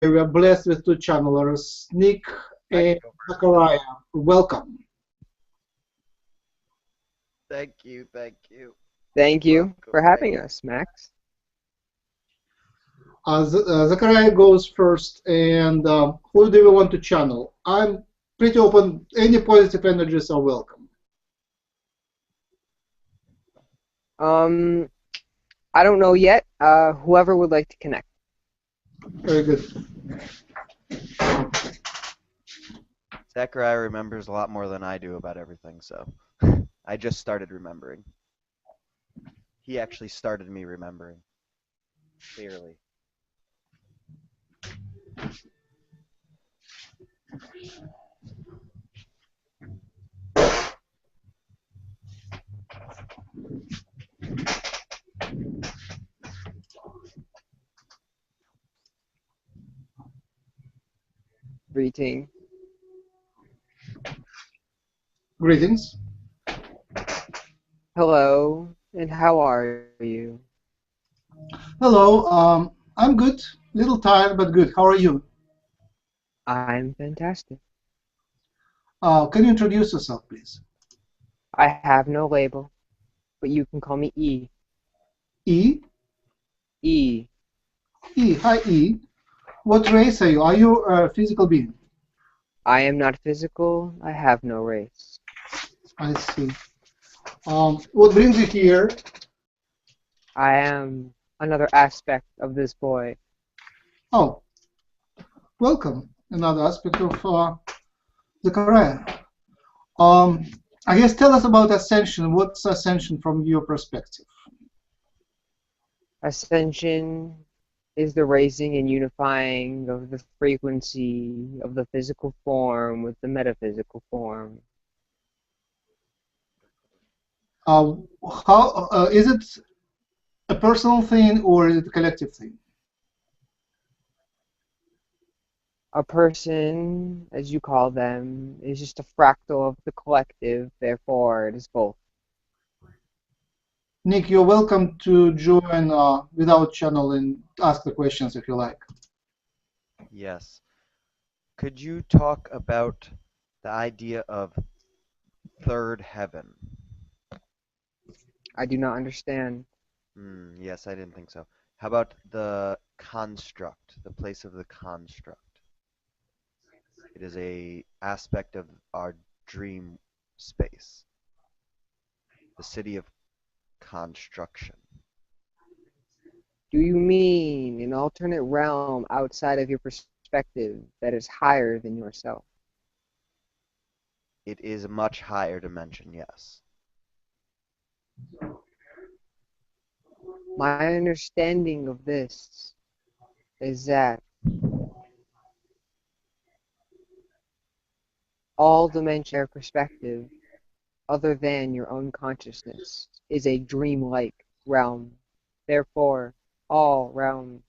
we are blessed with two channelers, Nick and Zachariah. Welcome. Thank you, thank you. Thank you Welcome, for having thank us, Max. Zachariah goes first, and who do we want to channel? I'm pretty open. Any positive energies are welcome. I don't know yet. Whoever would like to connect. Very good. Zachariah remembers a lot more than I do about everything, so I just started remembering. He actually started me remembering. Clearly. Greeting. Greetings. Hello, and how are you? Hello. I'm good. Little tired, but good. How are you? I'm fantastic. Can you introduce yourself, please? I have no label, but you can call me E. E. E. E. Hi, E. What race are you? Are you a physical being? I am not physical. I have no race. I see. What brings you here? I am another aspect of this boy. Oh, welcome. Another aspect of Zachariah. I guess tell us about Ascension. What's Ascension from your perspective? Ascension is the raising and unifying of the frequency of the physical form with the metaphysical form. How is it a personal thing or is it a collective thing? A person, as you call them, is just a fractal of the collective, therefore it is both. Nick, you're welcome to join without channel and ask the questions if you like. Yes. Could you talk about the idea of third heaven? I do not understand. Yes, I didn't think so. How about the construct, the place of the construct? It is a aspect of our dream space. The city of construction. Do you mean an alternate realm outside of your perspective that is higher than yourself? It is a much higher dimension, yes. My understanding of this is that all dimensional perspective other than your own consciousness is a dreamlike realm. Therefore, all realms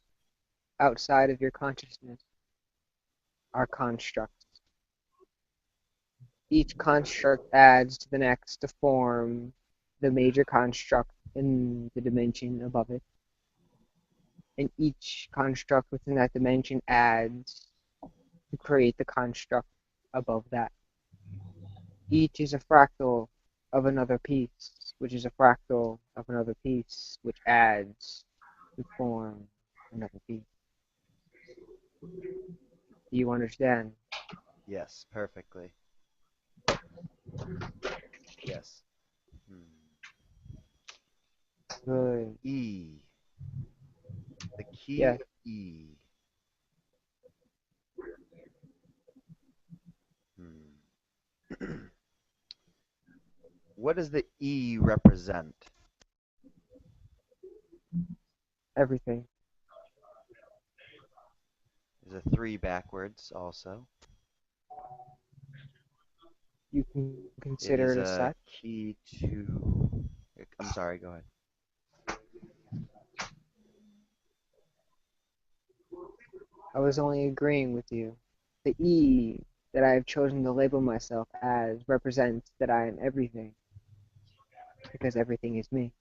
outside of your consciousness are constructs. Each construct adds to the next to form the major construct in the dimension above it. And each construct within that dimension adds to create the construct above that. Each is a fractal of another piece, which is a fractal of another piece, which adds to form another piece. Do you understand? Yes, perfectly. Yes. Good. E. The key Yes. E. What does the E represent? Everything. There's a 3 backwards also. You can consider It it is as a such. key to... I'm sorry, go ahead. I was only agreeing with you. The E that I have chosen to label myself as represents that I am everything, because everything is me.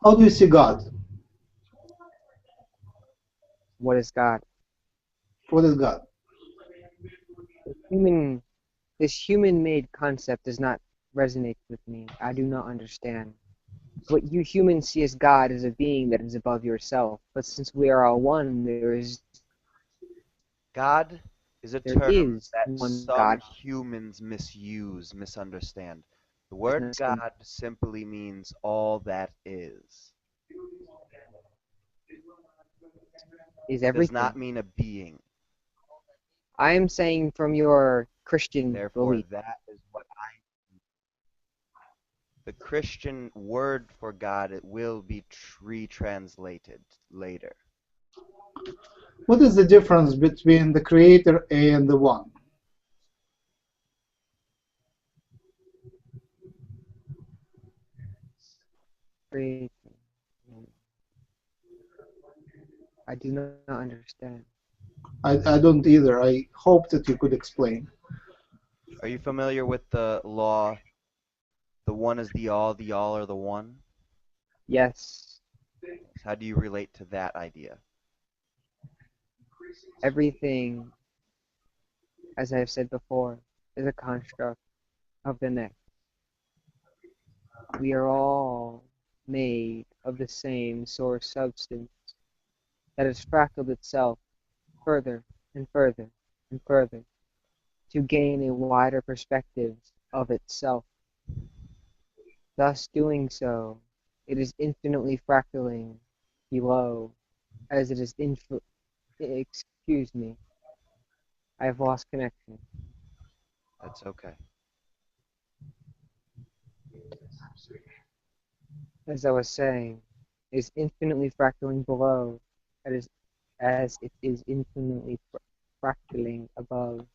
How do you see God? What is God? What is God? This human-made concept does not resonate with me. I do not understand. What you humans see as God is a being that is above yourself. But since we are all one, God is a there term is that one some God. humans misunderstand. The There's word no sin. God simply means all that is. Is It does everything. not mean a being. I am saying from your Christian Therefore, belief. that is what the Christian word for God, it will be retranslated later. What is the difference between the Creator and the One? I do not understand. I don't either. I hope that you could explain. Are you familiar with the law, the one is the all are the one? Yes, How do you relate to that idea? everything, as I have said before, is a construct of the next. We are all made of the same source substance that has fractaled itself further and further and further to gain a wider perspective of itself. Thus doing so, it is infinitely fractaling below as it is excuse me, I have lost connection. That's okay. As I was saying, it is infinitely fractaling below as it is infinitely fractaling above.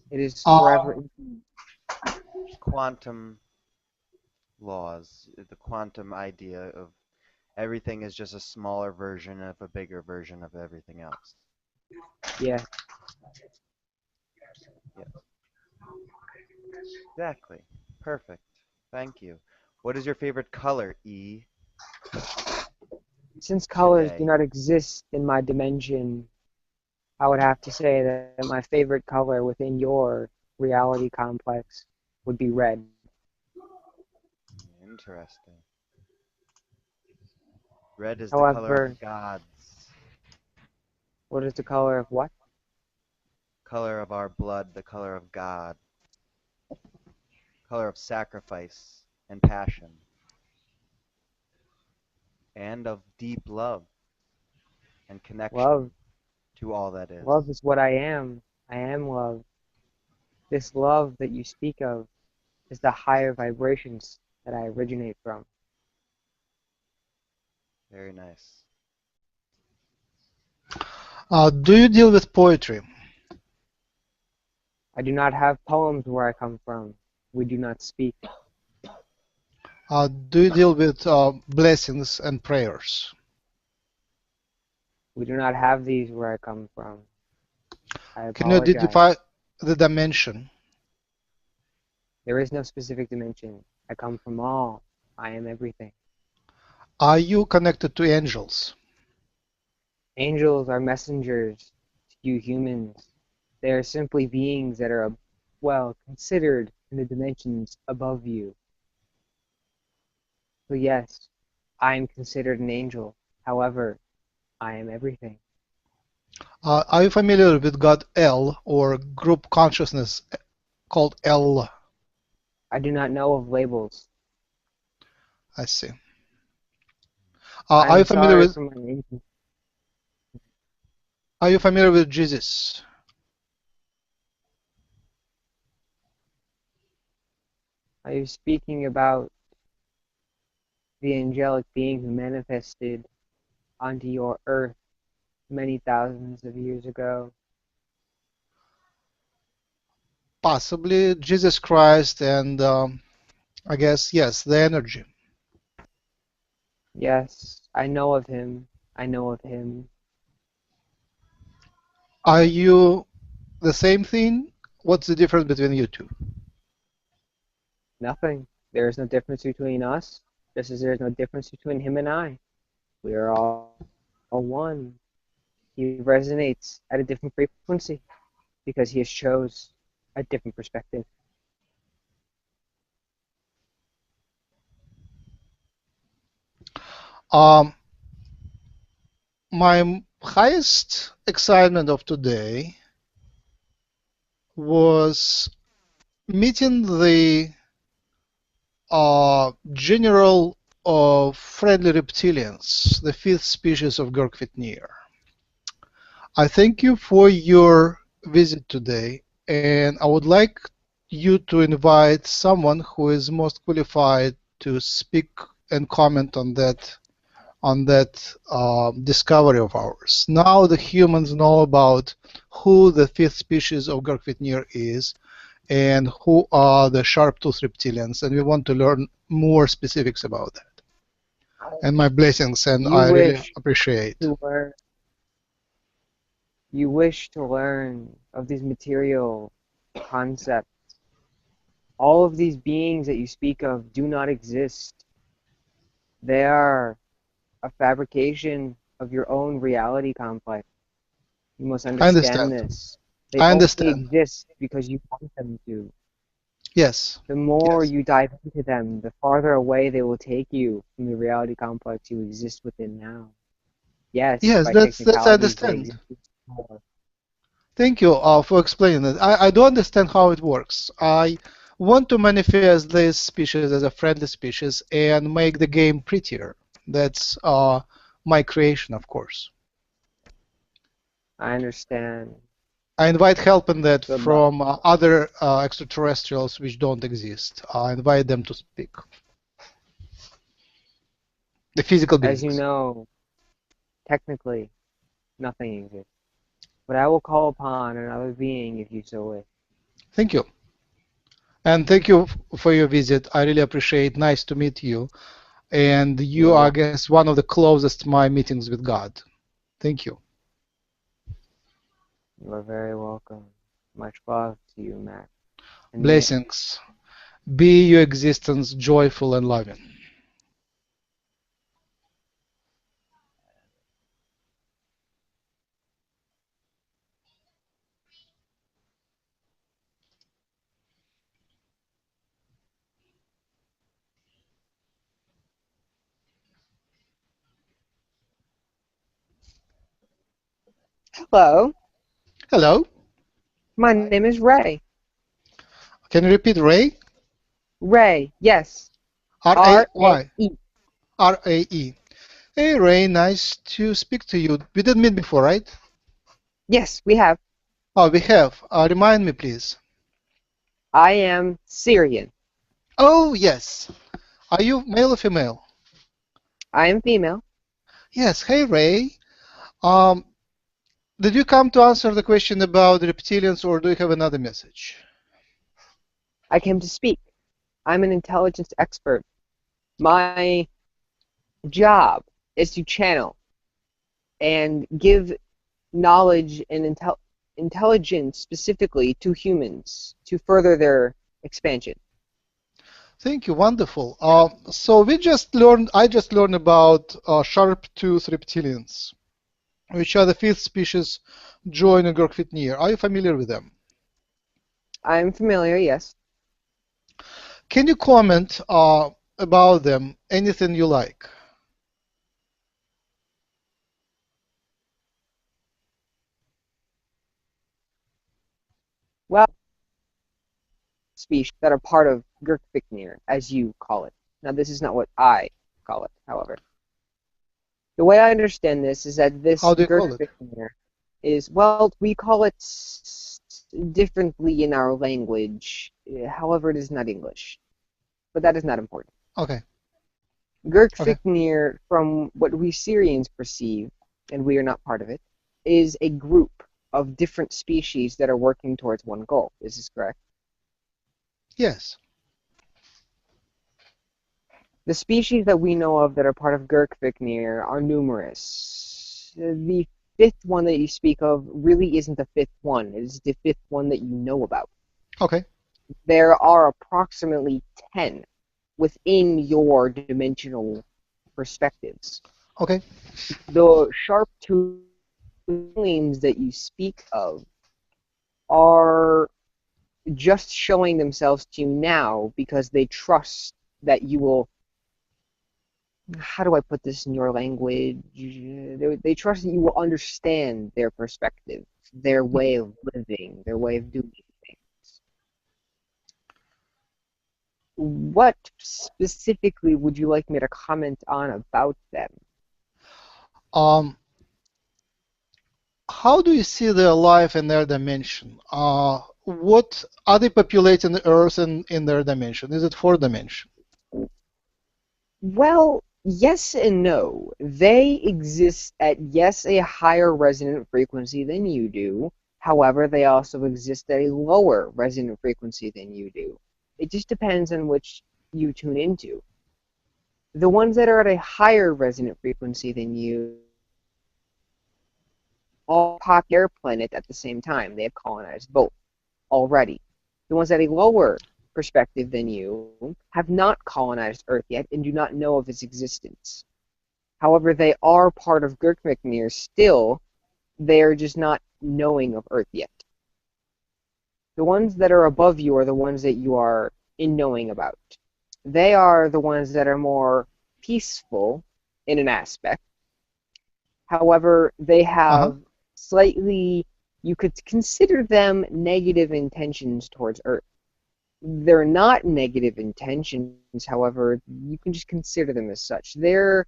It is forever infinite. Quantum laws, the quantum idea of everything is just a smaller version of a bigger version of everything else. Yeah. Yes. Exactly. Perfect. Thank you. What is your favorite color, E? Since colors do Today. not exist in my dimension, I would have to say that my favorite color within your reality complex would be red. Interesting. Red is the color of However, gods. what is the color of what? Color of our blood, the color of God. Color of sacrifice and passion. And of deep love and connection Love. to all that is. Love is what I am. I am love. This love that you speak of is the higher vibrations that I originate from. Very nice. Do you deal with poetry? I do not have poems where I come from. We do not speak. Do you deal with blessings and prayers? We do not have these where I come from. I Can you apologize. identify the dimension? There is no specific dimension. I come from all. I am everything. Are you connected to angels? Angels are messengers to you humans. They are simply beings that are, well, considered in the dimensions above you. So yes, I am considered an angel. However, I am everything. Are you familiar with God L or group consciousness called L? I do not know of labels. I see. I am sorry for my ignorance. Are you familiar with Jesus? Are you speaking about the angelic being who manifested onto your earth many thousands of years ago? Possibly Jesus Christ and I guess, yes, the energy. Yes, I know of him. I know of him. Are you the same thing? What's the difference between you two? Nothing. There is no difference between us, just as there is no difference between him and I. We are all one. He resonates at a different frequency because he has chose a different perspective. My highest excitement of today was meeting the general of friendly reptilians, the fifth species of Girk Fitneer. I thank you for your visit today, and I would like you to invite someone who is most qualified to speak and comment on that discovery of ours. Now the humans know about who the fifth species of Girk Fitneer is and who are the sharp-toothed reptilians, and we want to learn more specifics about that. And my blessings, and I really appreciate. You wish to learn of these material concepts. All of these beings that you speak of do not exist. They are a fabrication of your own reality complex. You must understand this. They only exist because you want them to. Yes. The more you dive into them, the farther away they will take you from the reality complex you exist within now. Yes, that's I understand. Thank you for explaining it. I do understand how it works. I want to manifest this species as a friendly species and make the game prettier. That's my creation, of course. I understand. I invite help in that from other extraterrestrials which don't exist. I invite them to speak. The physical beings. As you know, technically, nothing exists. But I will call upon another being if you so wish. Thank you. And thank you for your visit. I really appreciate. Nice to meet you. And you are, I guess, one of the closest my meetings with God. Thank you. You are very welcome. Much love to you, Matt. Blessings. Be your existence joyful and loving. Hello. Hello. My name is Ray. Can you repeat Ray? Ray, yes. R-A-Y. R-A-E. Hey, Ray, nice to speak to you. We didn't meet before, right? Yes, we have. Oh, we have. Remind me, please. I am Sirian. Oh, yes. Are you male or female? I am female. Yes. Hey, Ray. Did you come to answer the question about the reptilians, or do you have another message? I came to speak. I'm an intelligence expert. My job is to channel and give knowledge and intelligence specifically to humans to further their expansion. Thank you. Wonderful. So I just learned about sharp-toothed reptilians, which are the fifth species joining Girk Fitneer. Are you familiar with them? I'm familiar, yes. Can you comment about them, anything you like? Well, species that are part of Girk Fitneer, as you call it. Now, this is not what I call it, however. The way I understand this is that this Girk Fitneer is, well, we call it differently in our language. However, it is not English. But that is not important. Okay. Girk Fitneer, from what we Sirians perceive, and we are not part of it, is a group of different species that are working towards one goal. Is this correct? Yes. The species that we know of that are part of Girk Fitneer are numerous. The fifth one that you speak of really isn't the fifth one. It is the fifth one that you know about. Okay. There are approximately 10 within your dimensional perspectives. Okay. The sharp-toothed aliens that you speak of are just showing themselves to you now because they trust that you will. How do I put this in your language? They trust that you will understand their perspective, their way of living, their way of doing things. What specifically would you like me to comment on about them? Um, how do you see their life in their dimension? What are they populating the Earth in their dimension? Is it fourth dimension? Well, yes and no. They exist at, yes, a higher resonant frequency than you do. However, they also exist at a lower resonant frequency than you do. It just depends on which you tune into. The ones that are at a higher resonant frequency than you all pop their planet at the same time. They have colonized both already. The ones at a lower perspective than you have not colonized Earth yet and do not know of its existence. However, they are part of Girk Fitneer still. They are just not knowing of Earth yet. The ones that are above you are the ones that you are in knowing about. They are the ones that are more peaceful in an aspect. However, they have slightly, you could consider them negative intentions towards Earth. They're not negative intentions, however, you can just consider them as such. They're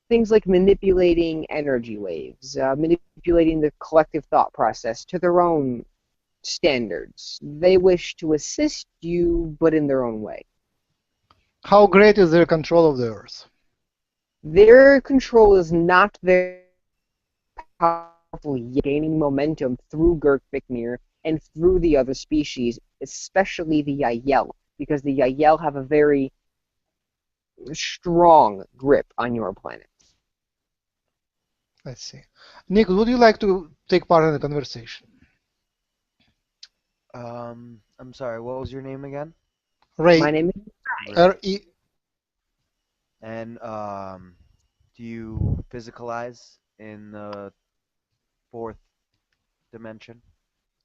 things like manipulating energy waves, manipulating the collective thought process to their own standards. They wish to assist you, but in their own way. How great is their control of the Earth? Their control is not very powerful, yet gaining momentum through Girk Fitneer and through the other species, especially the Yahyel, because the Yahyel have a very strong grip on your planet. Let's see. Nick, would you like to take part in the conversation? I'm sorry, what was your name again? Ray. My name is R-E. And do you physicalize in the fourth dimension?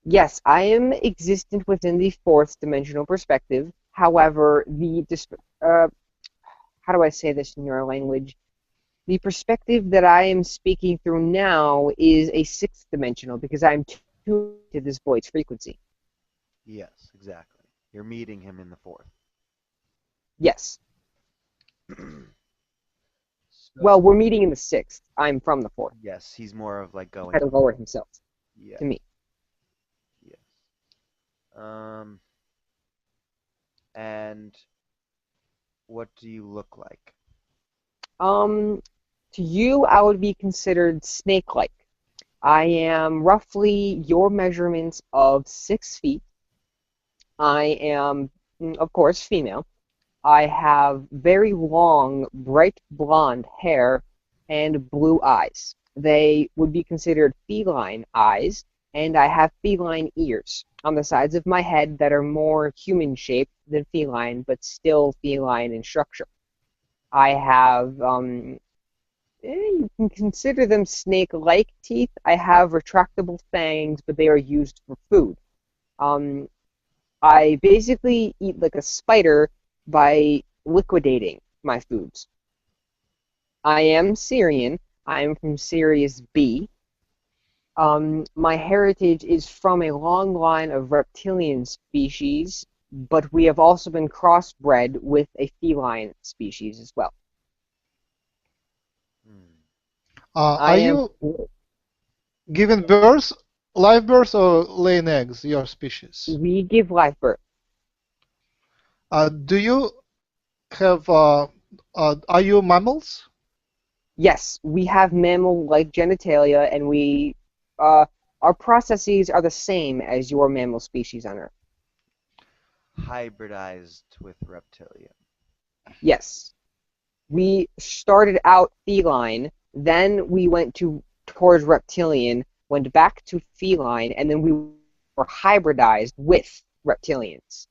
Yes, I am existent within the fourth dimensional perspective. However, how do I say this in your language? The perspective that I am speaking through now is a sixth dimensional because I'm tuned to this void's frequency. Yes, exactly. You're meeting him in the fourth. Yes. So, Well, we're meeting in the sixth. I'm from the fourth. yes, he's more of like going Had to up. lower himself Yeah. to me. Yes. And what do you look like? To you, I would be considered snake-like. I am roughly your measurements of 6 feet. I am, of course, female. I have very long, bright blonde hair and blue eyes. They would be considered feline eyes, and I have feline ears on the sides of my head that are more human-shaped than feline, but still feline in structure. I have, you can consider them snake-like teeth. I have retractable fangs, but they are used for food. I basically eat like a spider by liquidating my foods. I am Sirian. I am from Sirius B. My heritage is from a long line of reptilian species, but we have also been crossbred with a feline species as well. Are you giving birth, live birth, or laying eggs, your species? We give live birth. Do you have, are you mammals? Yes, we have mammal-like genitalia, and we, our processes are the same as your mammal species on Earth. Hybridized with reptilian. Yes. We started out feline, then we went towards reptilian, went back to feline, and then we were hybridized with reptilians.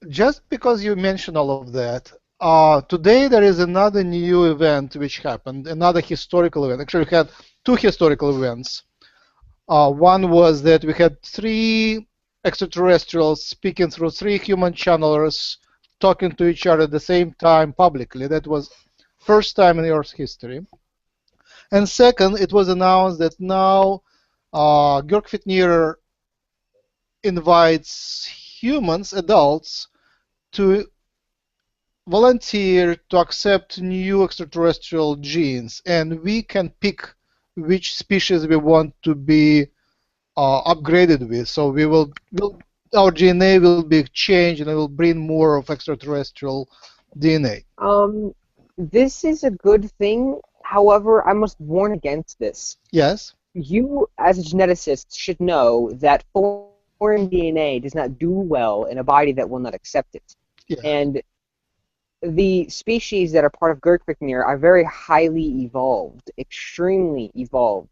Just because you mentioned all of that, today there is another new event which happened, another historical event. Actually, we had two historical events. One was that we had 3 extraterrestrials speaking through 3 human channelers, talking to each other at the same time publicly. That was first time in Earth's history. And second, it was announced that now Girk Fitneer invites humans, adults, to volunteer to accept new extraterrestrial genes, and we can pick which species we want to be upgraded with. So our DNA will be changed, and it will bring more of extraterrestrial DNA. This is a good thing. However, I must warn against this. Yes. You, as a geneticist, should know that foreign DNA does not do well in a body that will not accept it. Yeah. And the species that are part of Girk Fitneer are very highly evolved, extremely evolved,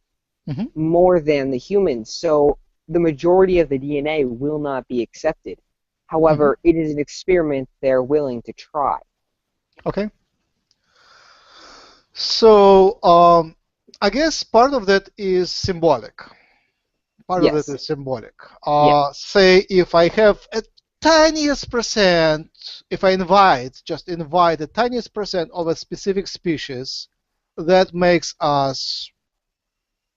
more than the humans. So the majority of the DNA will not be accepted. However, it is an experiment they're willing to try. Okay. So I guess part of that is symbolic. Part of it is symbolic. Say if I have a tiniest percent, if I just invite the tiniest percent of a specific species, that makes us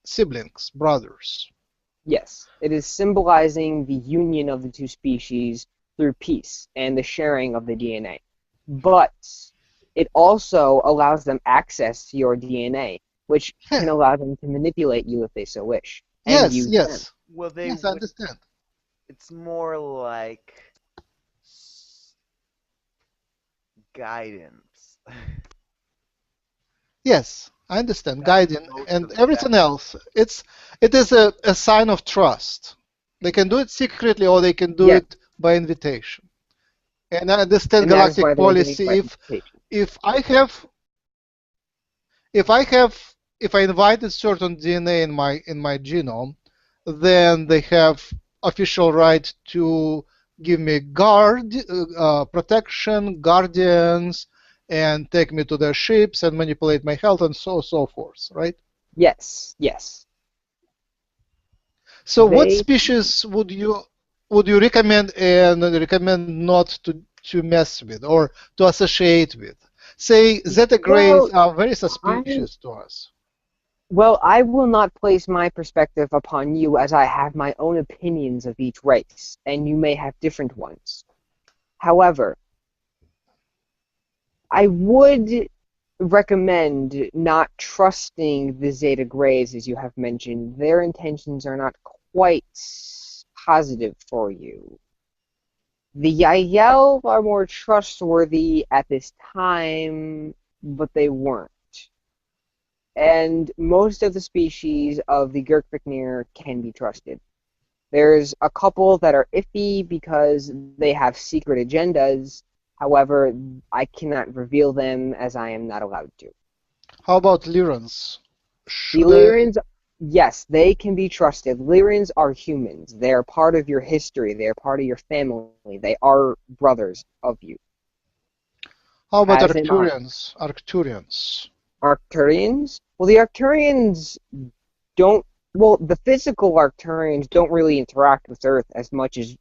siblings, brothers. Yes, it is symbolizing the union of the two species through peace and the sharing of the DNA. But it also allows them access to your DNA, which can allow them to manipulate you if they so wish. And Yes. Well, yes, I understand. It's more like guidance. Yes, I understand. Guiding and everything else. It is a sign of trust. They can do it secretly, or they can do it by invitation. And I understand galactic policy. If I invited certain DNA in my genome, then they have official right to give me protection, guardians, and take me to their ships and manipulate my health and so forth, right? Yes. So what species would you recommend and recommend not to mess with or to associate with? Say Zeta Greys are very suspicious to us. Well, I will not place my perspective upon you, as I have my own opinions of each race, and you may have different ones. However, I would recommend not trusting the Zeta Greys, as you have mentioned. Their intentions are not quite positive for you. The Yahyel are more trustworthy at this time, but they weren't. And most of the species of the Girk Fitneer can be trusted. There's a couple that are iffy because they have secret agendas. However, I cannot reveal them as I am not allowed to. How about Lyrans? The Lyrans, yes, they can be trusted. Lyrans are humans. They are part of your history. They are part of your family. They are brothers of you. How about Arcturians? Arcturians? Well, the Arcturians don't... Well, the physical Arcturians don't really interact with Earth as much as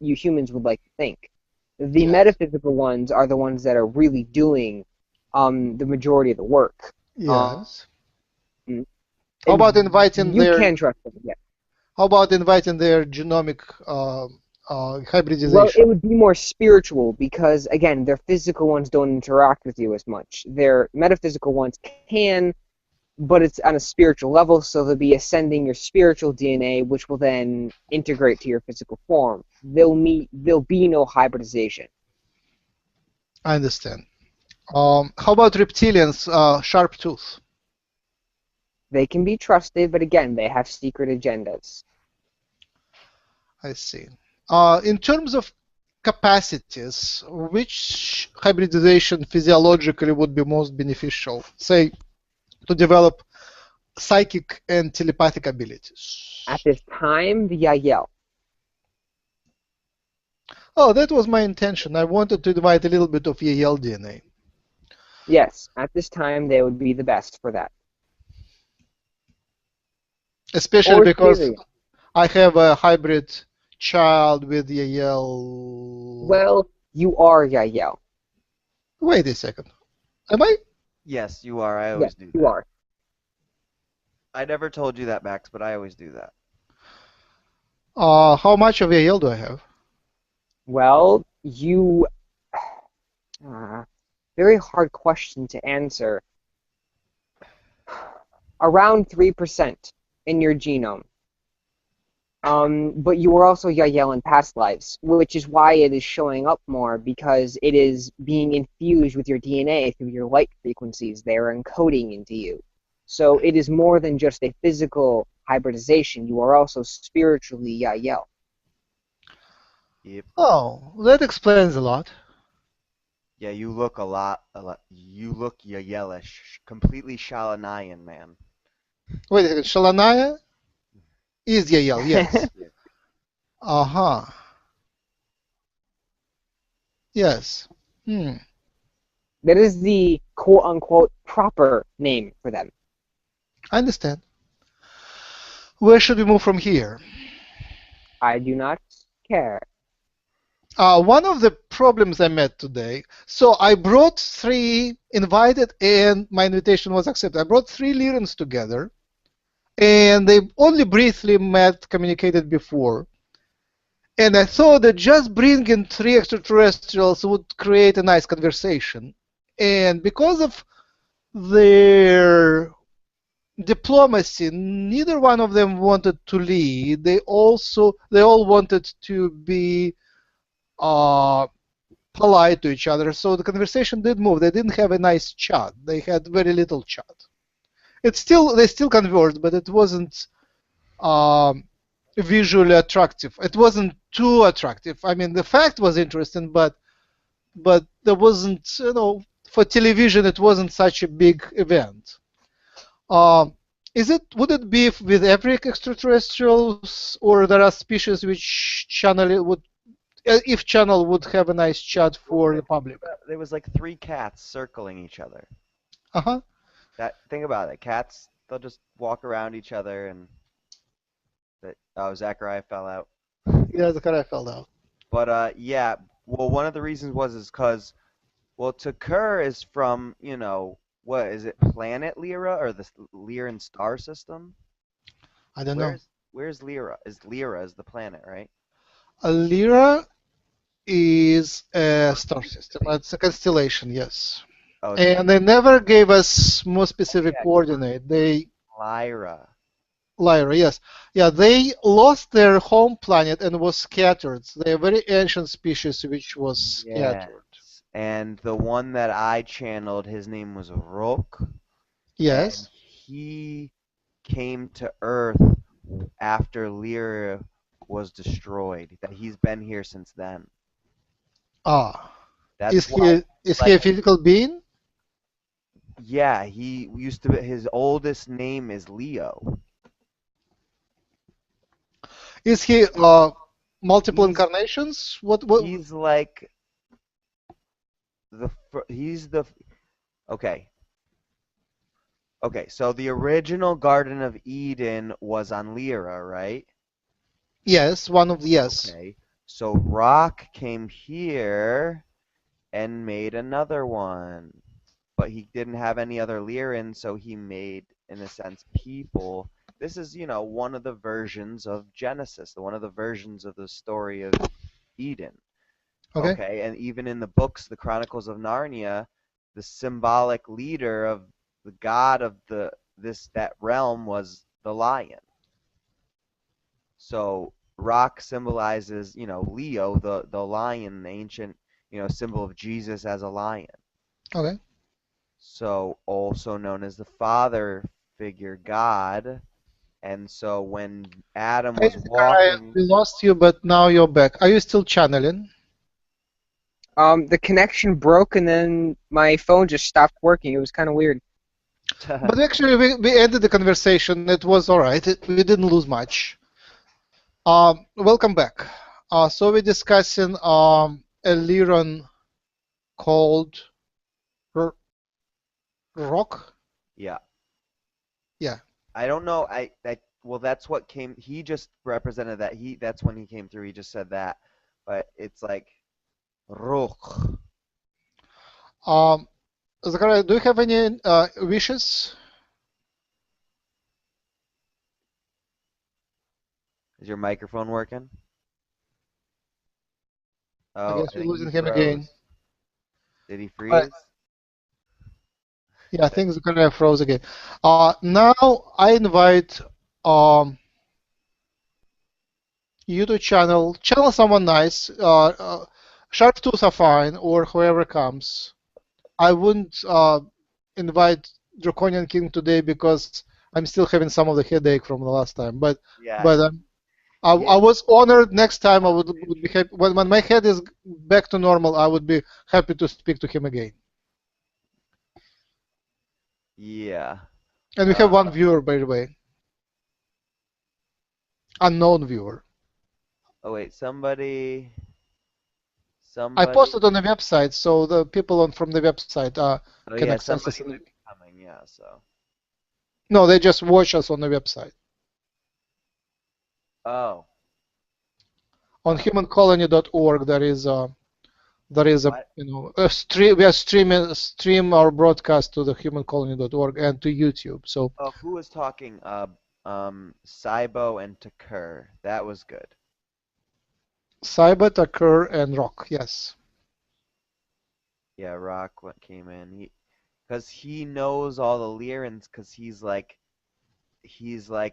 you humans would like to think. The metaphysical ones are the ones that are really doing the majority of the work. Yes. How about inviting You can trust them, yes. How about inviting their genomic hybridization? Well, it would be more spiritual because, again, their physical ones don't interact with you as much. Their metaphysical ones can, but it's on a spiritual level, so they'll be ascending your spiritual DNA, which will then integrate to your physical form. There'll be no hybridization. I understand. How about reptilians, sharp tooth? They can be trusted, but again, they have secret agendas. I see. In terms of capacities, which hybridization physiologically would be most beneficial? Say, to develop psychic and telepathic abilities. At this time, the Yahyel. Oh, that was my intention. I wanted to invite a little bit of Yahyel DNA. Yes, at this time they would be the best for that. Especially Or because Sirian. I have a hybrid child with Yahyel. Well, you are Yahyel. Wait a second. Am I? Yes, you are. I Yes, always do you that. are. I never told you that, Max, but I always do that. How much of Yahyel do I have? Well, you... very hard question to answer. Around 3% in your genome. But you were also Yahyel in past lives, which is why it is showing up more, because it is being infused with your DNA through your light frequencies. They are encoding into you. So it is more than just a physical hybridization. You are also spiritually Yahyel. Yep. Oh, that explains a lot. Yeah, you look a lot. You look Yahyelish, completely Shalanayan, man. Wait a second. Shalanaya is Yahyel, yes. Yeah. Uh-huh. Yes. Hmm. That is the quote-unquote proper name for them. I understand. Where should we move from here? I do not care. One of the problems I met today, so I brought 3 invited and my invitation was accepted. I brought 3 Lyrans together and they only briefly met, communicated before. And I thought that just bringing 3 extraterrestrials would create a nice conversation. And because of their diplomacy, neither one of them wanted to lead. They all wanted to be polite to each other, so the conversation did move. They didn't have a nice chat. They had very little chat. They still conversed, but it wasn't visually attractive. It wasn't too attractive. I mean, the fact was interesting, but there wasn't, for television, it wasn't such a big event. Would it be with every extraterrestrials, or there are species which if channel would have a nice chat for the public? There was like 3 cats circling each other. Uh-huh. Think about it. Cats, they'll just walk around each other and Zachariah fell out. Yeah, Zachariah fell out. But yeah, well, one of the reasons is because, well, 𝗪𝗓 is from, what is it, planet Lyra or the Lyran star system? I don't know. Where's Lyra? Lyra is the planet, right? Lyra is a star system. It's a constellation, yes. Oh, And they never gave us more specific coordinate. Lyra, yes. Yeah, they lost their home planet and was scattered. They're a very ancient species which was scattered. Yes. And the one that I channeled, his name was Rook. Yes. And he came to Earth after Lyra was destroyed. That he's been here since then. Is he a physical being? Yeah, he used to be, his oldest name is Leo. Is he multiple incarnations? What? He's like okay. Okay, so the original Garden of Eden was on Lyra, right? Yes, yes. Okay, so Rock came here and made another one, but he didn't have any other Lyrans, so he made, in a sense, people. This is, one of the versions of Genesis, one of the versions of the story of Eden. Okay, and even in the books, the Chronicles of Narnia, the symbolic leader of the god of that realm was the lion. So Rock symbolizes, Leo, the lion, the ancient, symbol of Jesus as a lion. Okay. So also known as the father figure, God. And so when Adam was walking... We lost you, but now you're back. Are you still channeling? The connection broke and then my phone just stopped working. It was kind of weird. But actually, we ended the conversation. It was all right. We didn't lose much. Welcome back. So we're discussing a Lyran called Rock. Yeah. Yeah. I don't know. Well, that's what came. He just represented that. That's when he came through. He just said that, but it's like Roch. Zachariah, do you have any wishes? Is your microphone working? I Oh, guess I we're think he losing him again. froze. Did he freeze? Yeah, I think Zachariah froze again. Now I invite you to channel someone nice. Sharp tools are fine, or whoever comes. I wouldn't invite Draconian King today because I'm still having some of the headache from the last time. But Yeah. but I was honored. Next time I would be happy when my head is back to normal. I would be happy to speak to him again. Yeah. And we have one viewer, by the way, unknown viewer. Oh wait, somebody. I posted on the website, so the people from the website Oh can yeah, access us. somebody coming. Yeah, so. No, they just watch us on the website. Oh. On humancolony.org, there is a stream. We are stream our broadcast to the humancolony.org and to YouTube. So. Oh, who was talking? 𝗖𝗢𝗡𝗧𝗡𝗡𝗧 and 𝗪. That was good. 𝗖𝗢𝗡𝗧𝗡𝗡𝗧, Ker, and Rock. Yes. Yeah, Rock what came in. Because he knows all the Lyrans, because he's like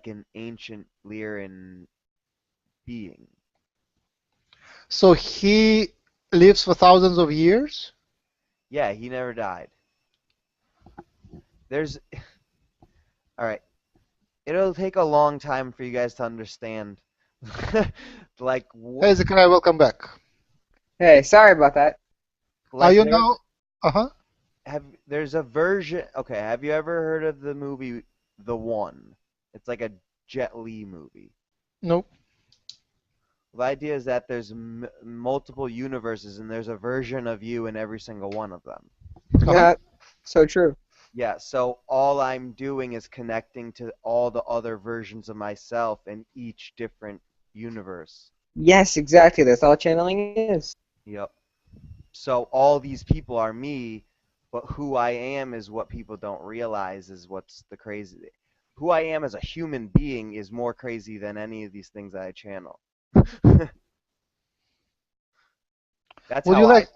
an ancient Lyran being. So he lives for thousands of years? Yeah, he never died. All right. It'll take a long time for you guys to understand. Like what? Hey, Zachariah, welcome back. Hey, sorry about that. Are you now? There's a version. Okay, have you ever heard of the movie The One? It's like a Jet Li movie. Nope. The idea is that there's multiple universes, and there's a version of you in every single one of them. Yeah, so true. Yeah, so all I'm doing is connecting to all the other versions of myself in each different universe. Yes, exactly. That's all channeling is. Yep. So all these people are me, but who I am is what people don't realize is what's the crazy. Who I am as a human being is more crazy than any of these things that I channel. That's would how you like?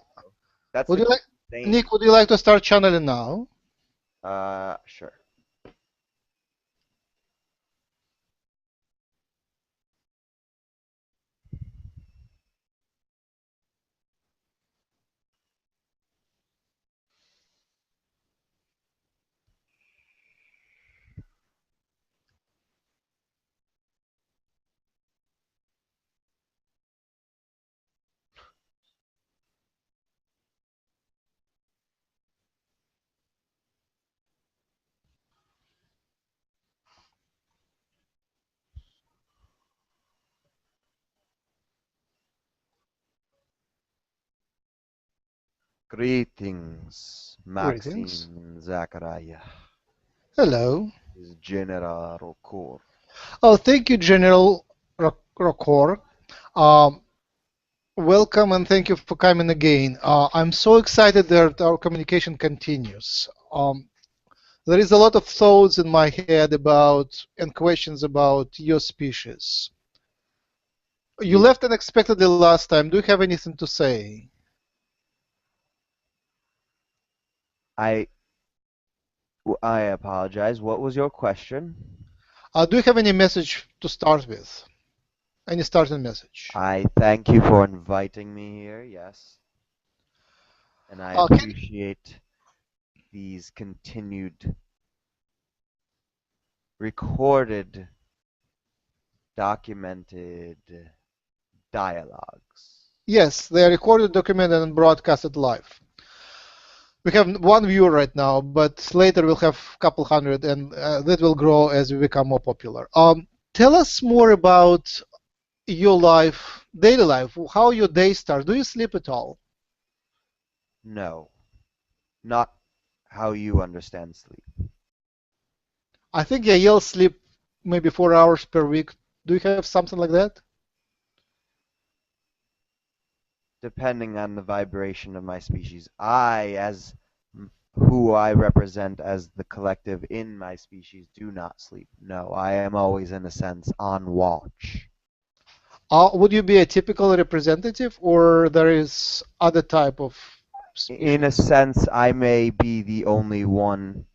That's would you like, thing. Nick? Would you like to start channeling now? Sure. Greetings, Maxine Zachariah. Hello. This is General Rokor. Oh, thank you, General Rokor. Welcome and thank you for coming again. I'm so excited that our communication continues. There is a lot of thoughts in my head about and questions about your species. You left unexpectedly last time. Do you have anything to say? I apologize. What was your question? Do you have any message to start with? Any starting message? I thank you for inviting me here, yes. And I appreciate these continued recorded, documented dialogues. Yes, they are recorded, documented, and broadcasted live. We have one viewer right now, but later we'll have a couple hundred, and that will grow as we become more popular. Tell us more about your life, daily life, how your day starts? Do you sleep at all? No, not how you understand sleep. I think Yahyel sleep maybe 4 hours per week. Do you have something like that? Depending on the vibration of my species. Who I represent as the collective in my species, do not sleep. No, I am always, in a sense, on watch. Would you be a typical representative, or there is other type of In a species? sense, I may be the only one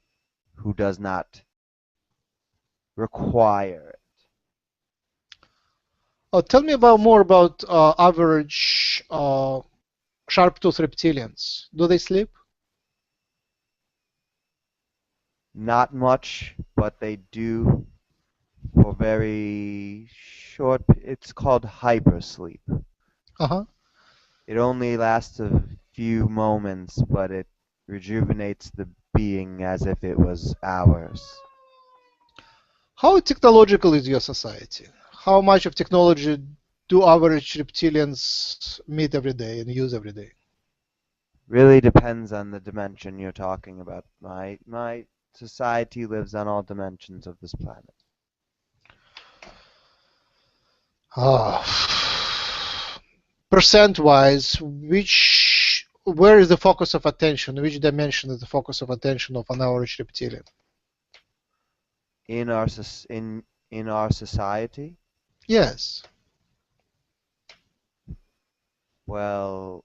who does not require it. Tell me about more about average sharp-tooth reptilians. Do they sleep? Not much, but they do for very short. It's called hypersleep. Uh-huh. It only lasts a few moments, but it rejuvenates the being as if it was ours. How technological is your society? How much of technology do average reptilians meet every day and use every day? Really depends on the dimension you're talking about. My society lives on all dimensions of this planet. Percent-wise, where is the focus of attention? Which dimension is the focus of attention of an average reptilian? In our society, Yes. well,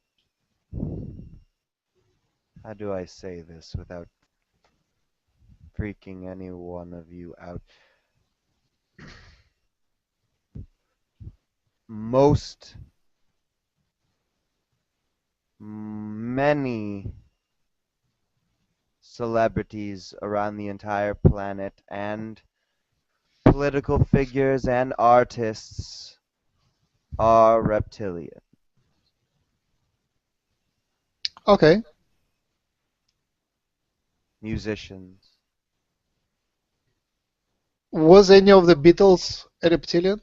how do I say this without freaking any one of you out? Many celebrities around the entire planet and political figures and artists are reptilian. Okay. Musicians. Was any of the Beatles a reptilian?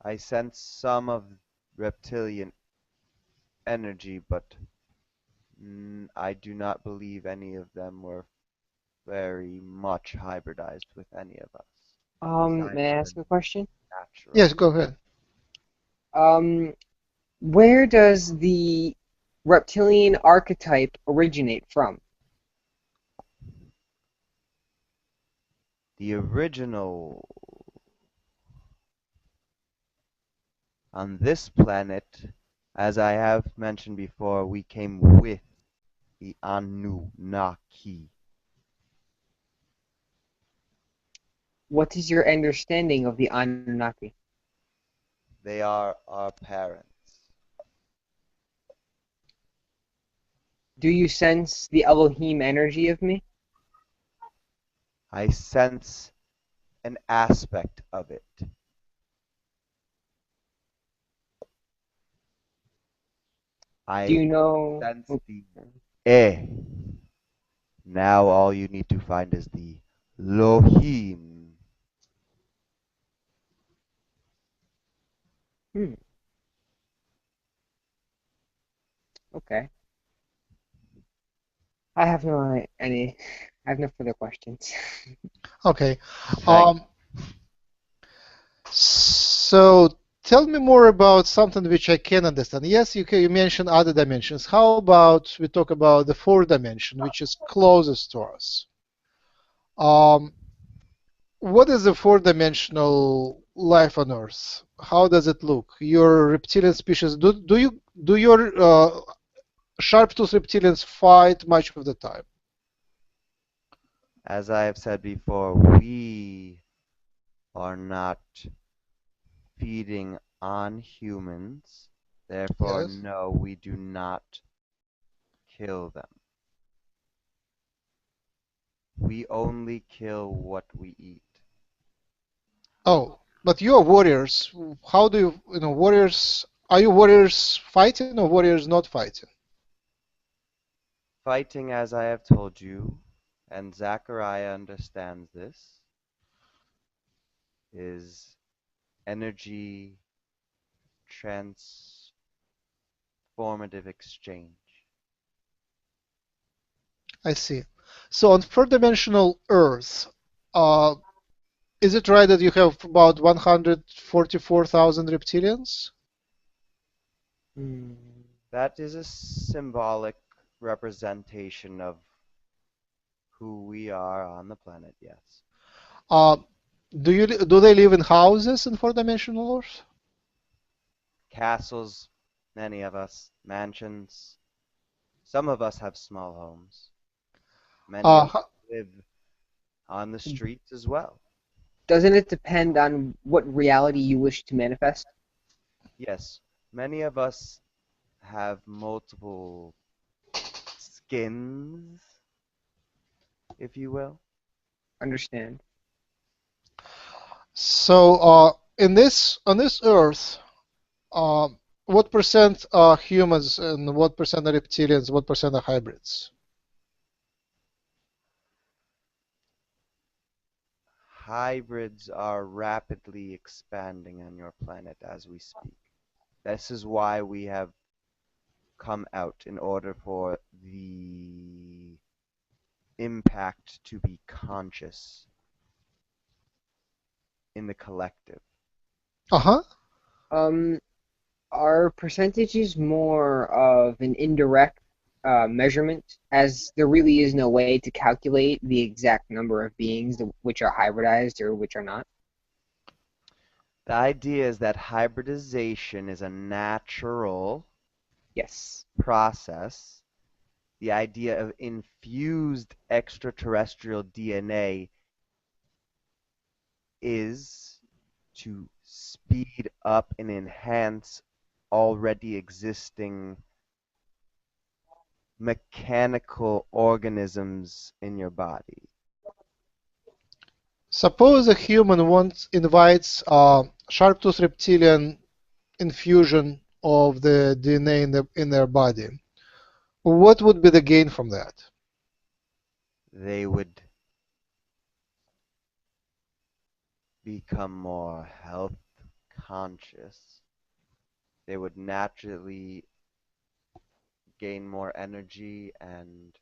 I sense some of reptilian energy, but I do not believe any of them were very much hybridized with any of us. Besides May I the ask a question? natural. Yes, go ahead. Where does the reptilian archetype originate from? The original on this planet, as I have mentioned before, we came with the Anunnaki. What is your understanding of the Anunnaki? They are our parents. Do you sense the Elohim energy of me? I sense an aspect of it. Do you I know? sense the eh. Now all you need to find is the Lohim. Okay. I have no any. I have no further questions. Okay. Thank So tell me more about something which I can understand. Yes, you mentioned other dimensions. How about we talk about the fourth dimension, which is closest to us? What is the four-dimensional life on Earth? How does it look? Your reptilian species, do your sharp-tooth reptilians fight much of the time? As I have said before, we are not feeding on humans. Therefore, Yes. no, we do not kill them. We only kill what we eat. Oh, but you are warriors. How do warriors, are you warriors fighting or warriors not fighting? Fighting, as I have told you, and Zachariah understands this, is energy transformative exchange. I see. So on four-dimensional Earth, is it right that you have about 144,000 reptilians? That is a symbolic representation of who we are on the planet, yes. Do they live in houses in four-dimensional Earth? Castles, many of us, mansions. Some of us have small homes. Many of us live on the streets as well. Doesn't it depend on what reality you wish to manifest? Yes, many of us have multiple skins, if you will. Understand. So on this Earth, what percent are humans and what percent are reptilians? What percent are hybrids? Hybrids are rapidly expanding on your planet as we speak. This is why we have come out, in order for the impact to be conscious in the collective. Uh-huh. Are percentages more of an indirect measurement, as there really is no way to calculate the exact number of beings which are hybridized or which are not? The idea is that hybridization is a natural Yes. process. The idea of infused extraterrestrial DNA is to speed up and enhance already existing mechanical organisms in your body. Suppose a human invites sharp-tooth reptilian infusion of the DNA in their body. What would be the gain from that? They would become more health conscious. They would naturally gain more energy and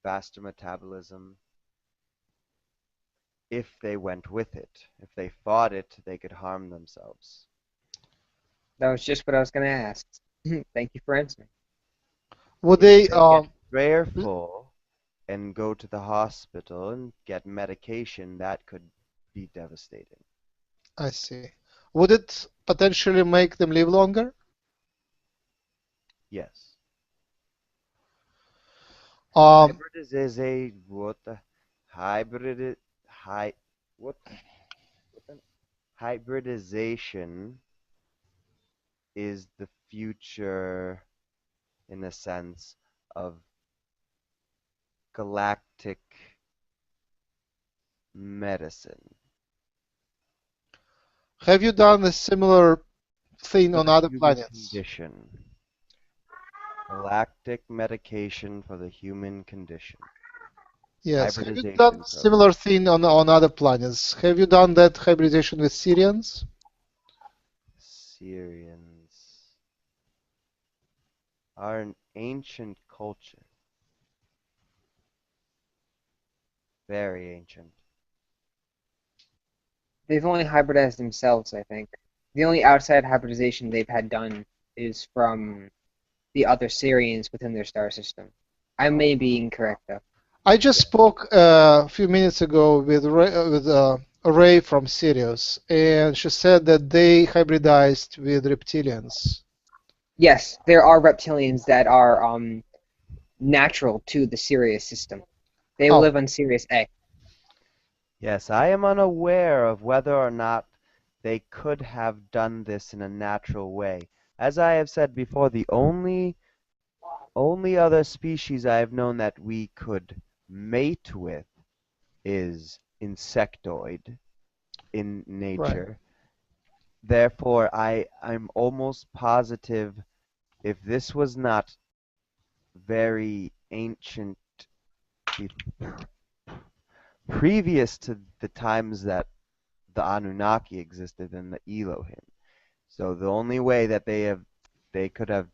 faster metabolism if they went with it. If they fought it, they could harm themselves. That was just what I was going to ask. Thank you for answering. Would If they? get prayerful and go to the hospital and get medication, that could be devastating. I see. Would it potentially make them live longer? Yes. Hybridization is the future, in a sense, of galactic medicine. Have you done a similar thing For on the other human planets? condition. Galactic medication for the human condition. Yes. Have you Hybridization done a program. similar thing on other planets? Have you done that hybridization with Sirians? Sirians are an ancient culture. Very ancient. They've only hybridized themselves, I think. The only outside hybridization they've had done is from the other Sirians within their star system. I may be incorrect, though. I just spoke a few minutes ago with Ray from Sirius, and she said that they hybridized with reptilians. Yes, there are reptilians that are natural to the Sirius system. They live on Sirius A. Yes, I am unaware of whether or not they could have done this in a natural way. As I have said before, the only other species I have known that we could mate with is insectoid in nature. Right. Therefore, I'm almost positive, if this was not very ancient, previous to the times that the Anunnaki existed and the Elohim. So the only way that they could have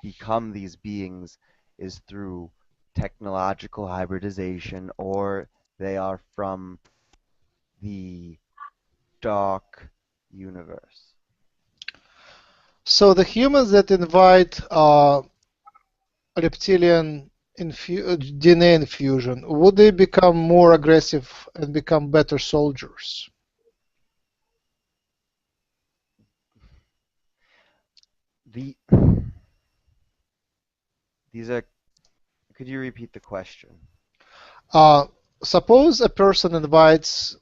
become these beings is through technological hybridization, or they are from the dark universe. So the humans that invite reptilian DNA infusion, would they become more aggressive and become better soldiers? These are. Could you repeat the question? Suppose a person invites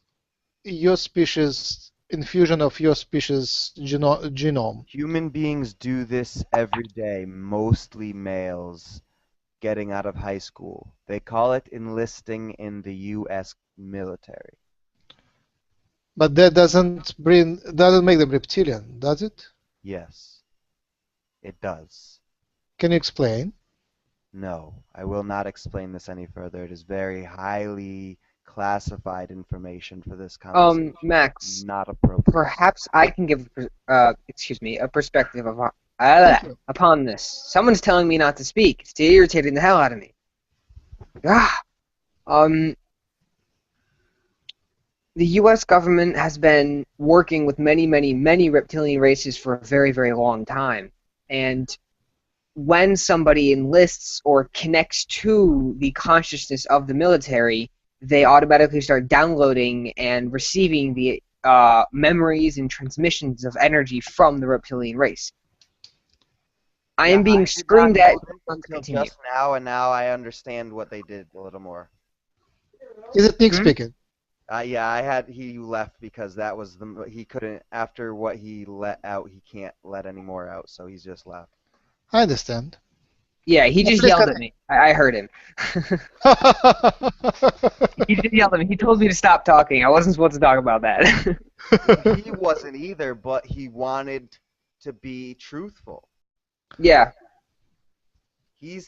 your species infusion of your species genome. Human beings do this every day, mostly males getting out of high school. They call it enlisting in the U.S. military. But that doesn't make them reptilian, does it? Yes, it does. Can you explain? No, I will not explain this any further. It is very highly classified information for this conversation. Max, Not appropriate. perhaps I can give, a perspective upon this. Someone's telling me not to speak. It's irritating the hell out of me. The U.S. government has been working with many, many, many reptilian races for a very, very long time. And when somebody enlists or connects to the consciousness of the military, they automatically start downloading and receiving the memories and transmissions of energy from the reptilian race. I am being screamed at until just now, and now I understand what they did a little more. Is it Nick speaking? Yeah, he left because that was he couldn't, after what he let out, he can't let any more out, so he's just left. I understand. Yeah, he just yelled at me. I heard him. He just yelled at me. He told me to stop talking. I wasn't supposed to talk about that. He wasn't either, but he wanted to be truthful. Yeah. He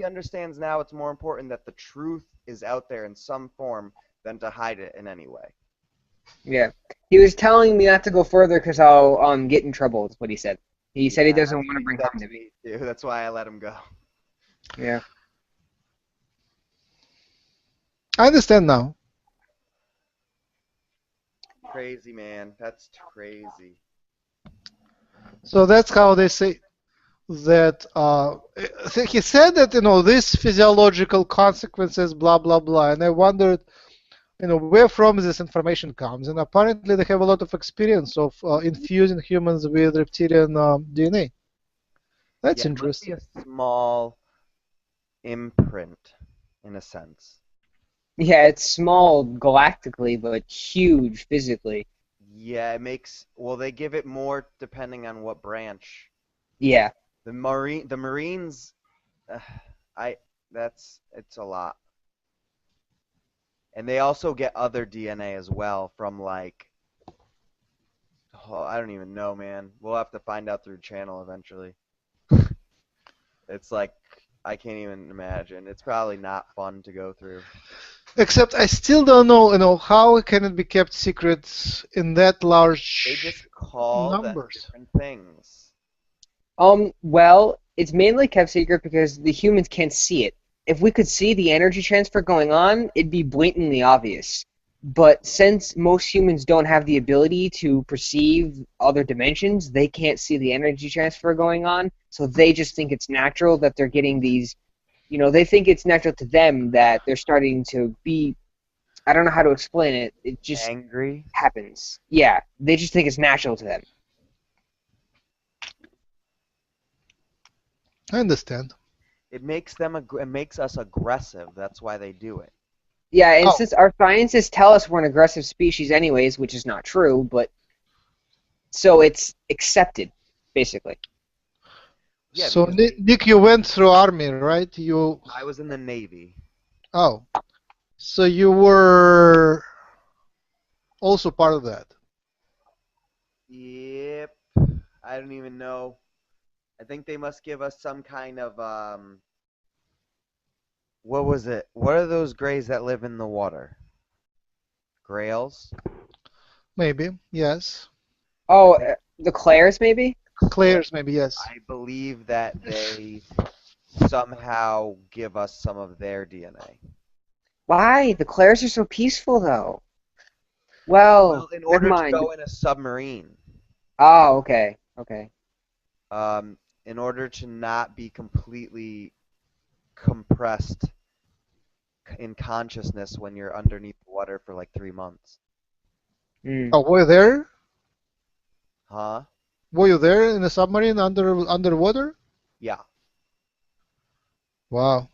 understands now it's more important that the truth is out there in some form than to hide it in any way. Yeah. He was telling me not to go further because I'll get in trouble, is what he said. He said he doesn't want to bring harm to me. That's why I let him go. Yeah. I understand now. Crazy, man. That's crazy. So that's how they say that. He said that, these physiological consequences, blah blah blah, and I wondered, where from this information comes. And apparently they have a lot of experience of infusing humans with reptilian DNA. That's interesting. It must be a small imprint, in a sense. Yeah, it's small galactically, but huge physically. Yeah, they give it more depending on what branch. Yeah. The Marines, it's a lot. And they also get other DNA as well from I don't even know, man. We'll have to find out through channel eventually. It's I can't even imagine. It's probably not fun to go through. Except I still don't know, how can it be kept secret in that large They just call them different things. Well, it's mainly kept secret because the humans can't see it. If we could see the energy transfer going on, it'd be blatantly obvious. But since most humans don't have the ability to perceive other dimensions, they can't see the energy transfer going on, so they just think it's natural that they're getting these, they think it's natural to them that they're starting to be, I don't know how to explain it, it just angry happens. Yeah, they just think it's natural to them. I understand. It makes us aggressive. That's why they do it. Yeah, and since our scientists tell us we're an aggressive species anyways, which is not true, but so it's accepted, basically. Yeah, so, Nick, you went through army, right? I was in the Navy. Oh. So you were also part of that? Yep. I don't even know. I think they must give us some kind of, what was it? What are those greys that live in the water? Grails? Maybe, yes. Oh, the Claires maybe? Claire's, maybe, yes. I believe that they somehow give us some of their DNA. Why? The Claires are so peaceful though. Well, Well, in never order to mind. go in a submarine, Oh, okay, okay. in order to not be completely compressed in consciousness when you're underneath the water for like 3 months. Mm. Oh, were you there? Huh? Were you there in a submarine underwater? Yeah. Wow.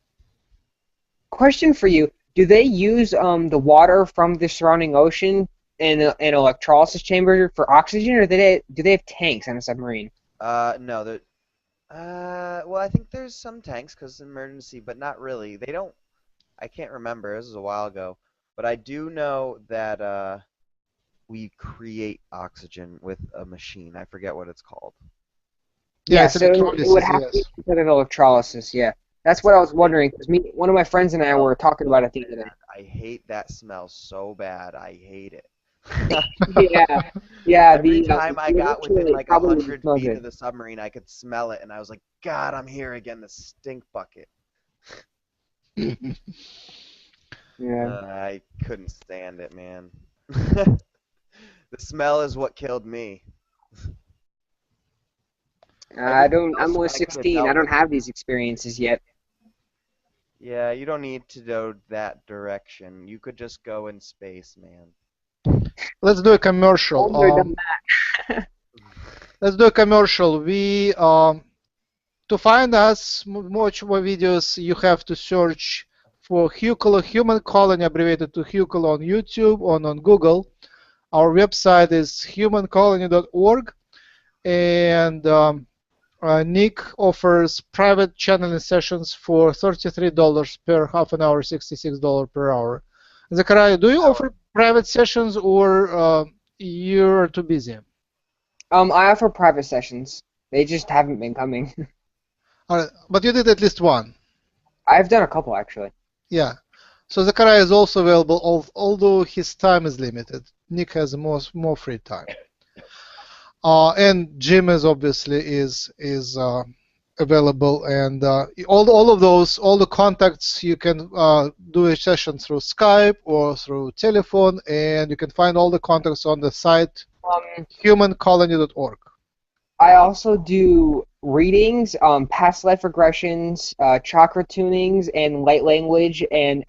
Question for you: do they use the water from the surrounding ocean in an electrolysis chamber for oxygen, or do they have tanks on a submarine? No, well, I think there's some tanks because emergency, but not really. They don't. I can't remember. This was a while ago, but I do know that we create oxygen with a machine. I forget what it's called. Yeah, Yeah, it's so it would electrolysis, have to be yes. some sort of electrolysis. Yeah, that's what I was wondering because one of my friends and I were talking about it the other day. I hate that smell so bad. I hate it. Yeah, yeah. Every time I got within eventually it like probably wouldn't 100 smell feet good. of the submarine, I could smell it, and I was like, God, I'm here again, the stink bucket. Yeah, I couldn't stand it, man. The smell is what killed me. I Everything don't. I'm else only I could have 16. I dealt don't with. have these experiences yet. Yeah, you don't need to go that direction. You could just go in space, man. Let's do a commercial. Older than that. Let's do a commercial. To find us much more videos, you have to search for Hucolo, Human Colony, abbreviated to Hucolo on YouTube or on Google. Our website is humancolony.org, and Nick offers private channeling sessions for $33 per half an hour, $66 per hour. Zachariah, do you offer private sessions, or you're too busy? I offer private sessions. They just haven't been coming. But you did at least one. I've done a couple actually. Yeah. So Zachariah is also available, although his time is limited. Nick has more free time. And Jim is obviously is available, and all of those, all the contacts, you can do a session through Skype or through telephone, and you can find all the contacts on the site humancolony.org. I also do readings, past life regressions, chakra tunings, and light language and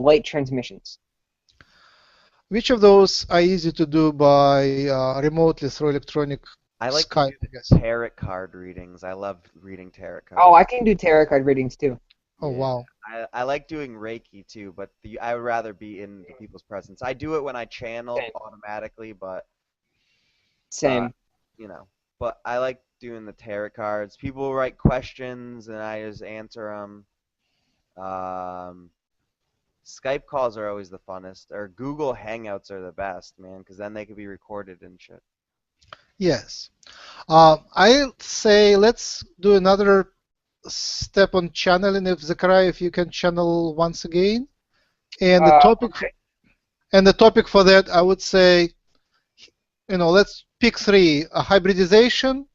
light transmissions. Which of those are easy to do by remotely through electronic I like Skype, to do I guess? the tarot card readings. I love reading tarot cards. Oh, I can do tarot card readings too. Oh, Yeah. wow. I like doing Reiki too, but I would rather be in the people's presence. I do it when I channel Same. automatically, but Same. you know, but I like doing the tarot cards. People write questions and I just answer them. Skype calls are always the funnest, or Google Hangouts are the best, man, because then they can be recorded and shit. Yes. I'll say let's do another step on channeling. If Zachariah, if you can channel once again, and Okay. the topic for that, I would say, let's pick three: hybridization,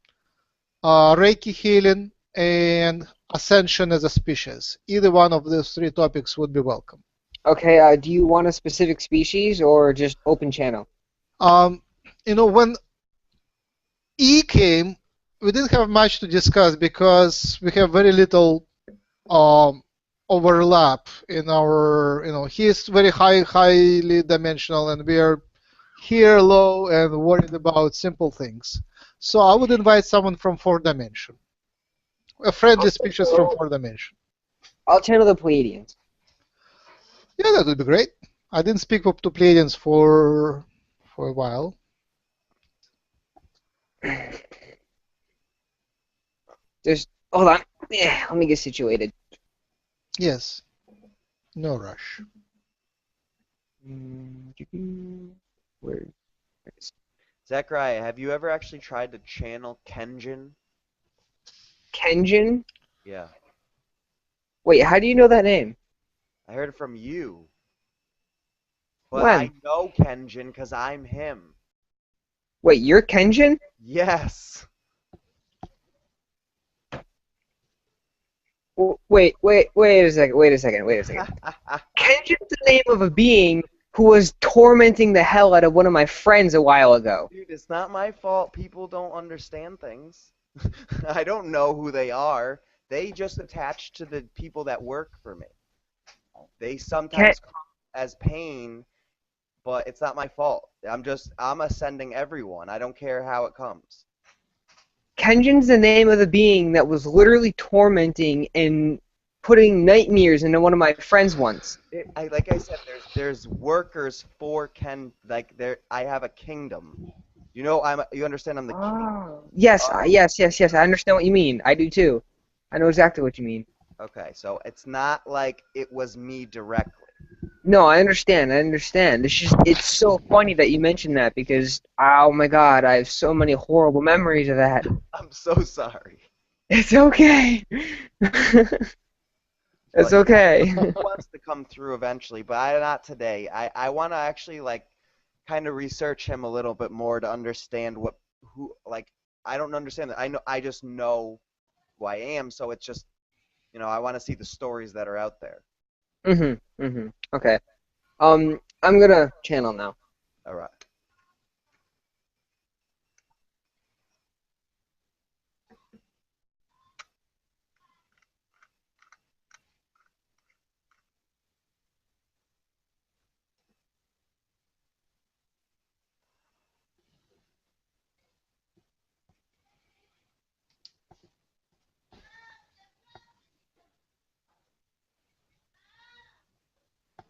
Reiki healing, and ascension as a species. Either one of those three topics would be welcome. Okay. Do you want a specific species or just open channel? When E came, we didn't have much to discuss because we have very little overlap in our, he is very highly dimensional, and we are here low and worried about simple things. So I would invite someone from fourth dimension, a friendly species from fourth dimension. I'll channel the Pleiadians. Yeah, that would be great. I didn't speak up to Pleiadians for a while. Just hold on. Yeah, let me get situated. Yes. No rush. Where? Zachariah, have you ever actually tried to channel Kenjin? Kenjin? Yeah. Wait, how do you know that name? I heard it from you. But When? I know Kenjin because I'm him. Wait, you're Kenjin? Yes. Wait a second. Kenjin's the name of a being who was tormenting the hell out of one of my friends a while ago. Dude, it's not my fault people don't understand things. I don't know who they are. They just attach to the people that work for me. They sometimes come as pain, but it's not my fault. I'm ascending everyone. I don't care how it comes. Kenjin's the name of the being that was literally tormenting and putting nightmares into one of my friends once. Like I said, there's workers for Ken. Like I have a kingdom. You know, you understand? I'm the king. Yes. I understand what you mean. I do too. I know exactly what you mean. Okay, so it's not like it was me directly. No, I understand. It's so funny that you mentioned that because, oh my God, I have so many horrible memories of that. I'm so sorry. It's okay. It's okay. He wants to come through eventually, but not today. I want to actually like kind of research him a little bit more to understand I don't understand that. I just know who I am, so it's just I want to see the stories that are out there. Okay. I'm gonna channel now. All right.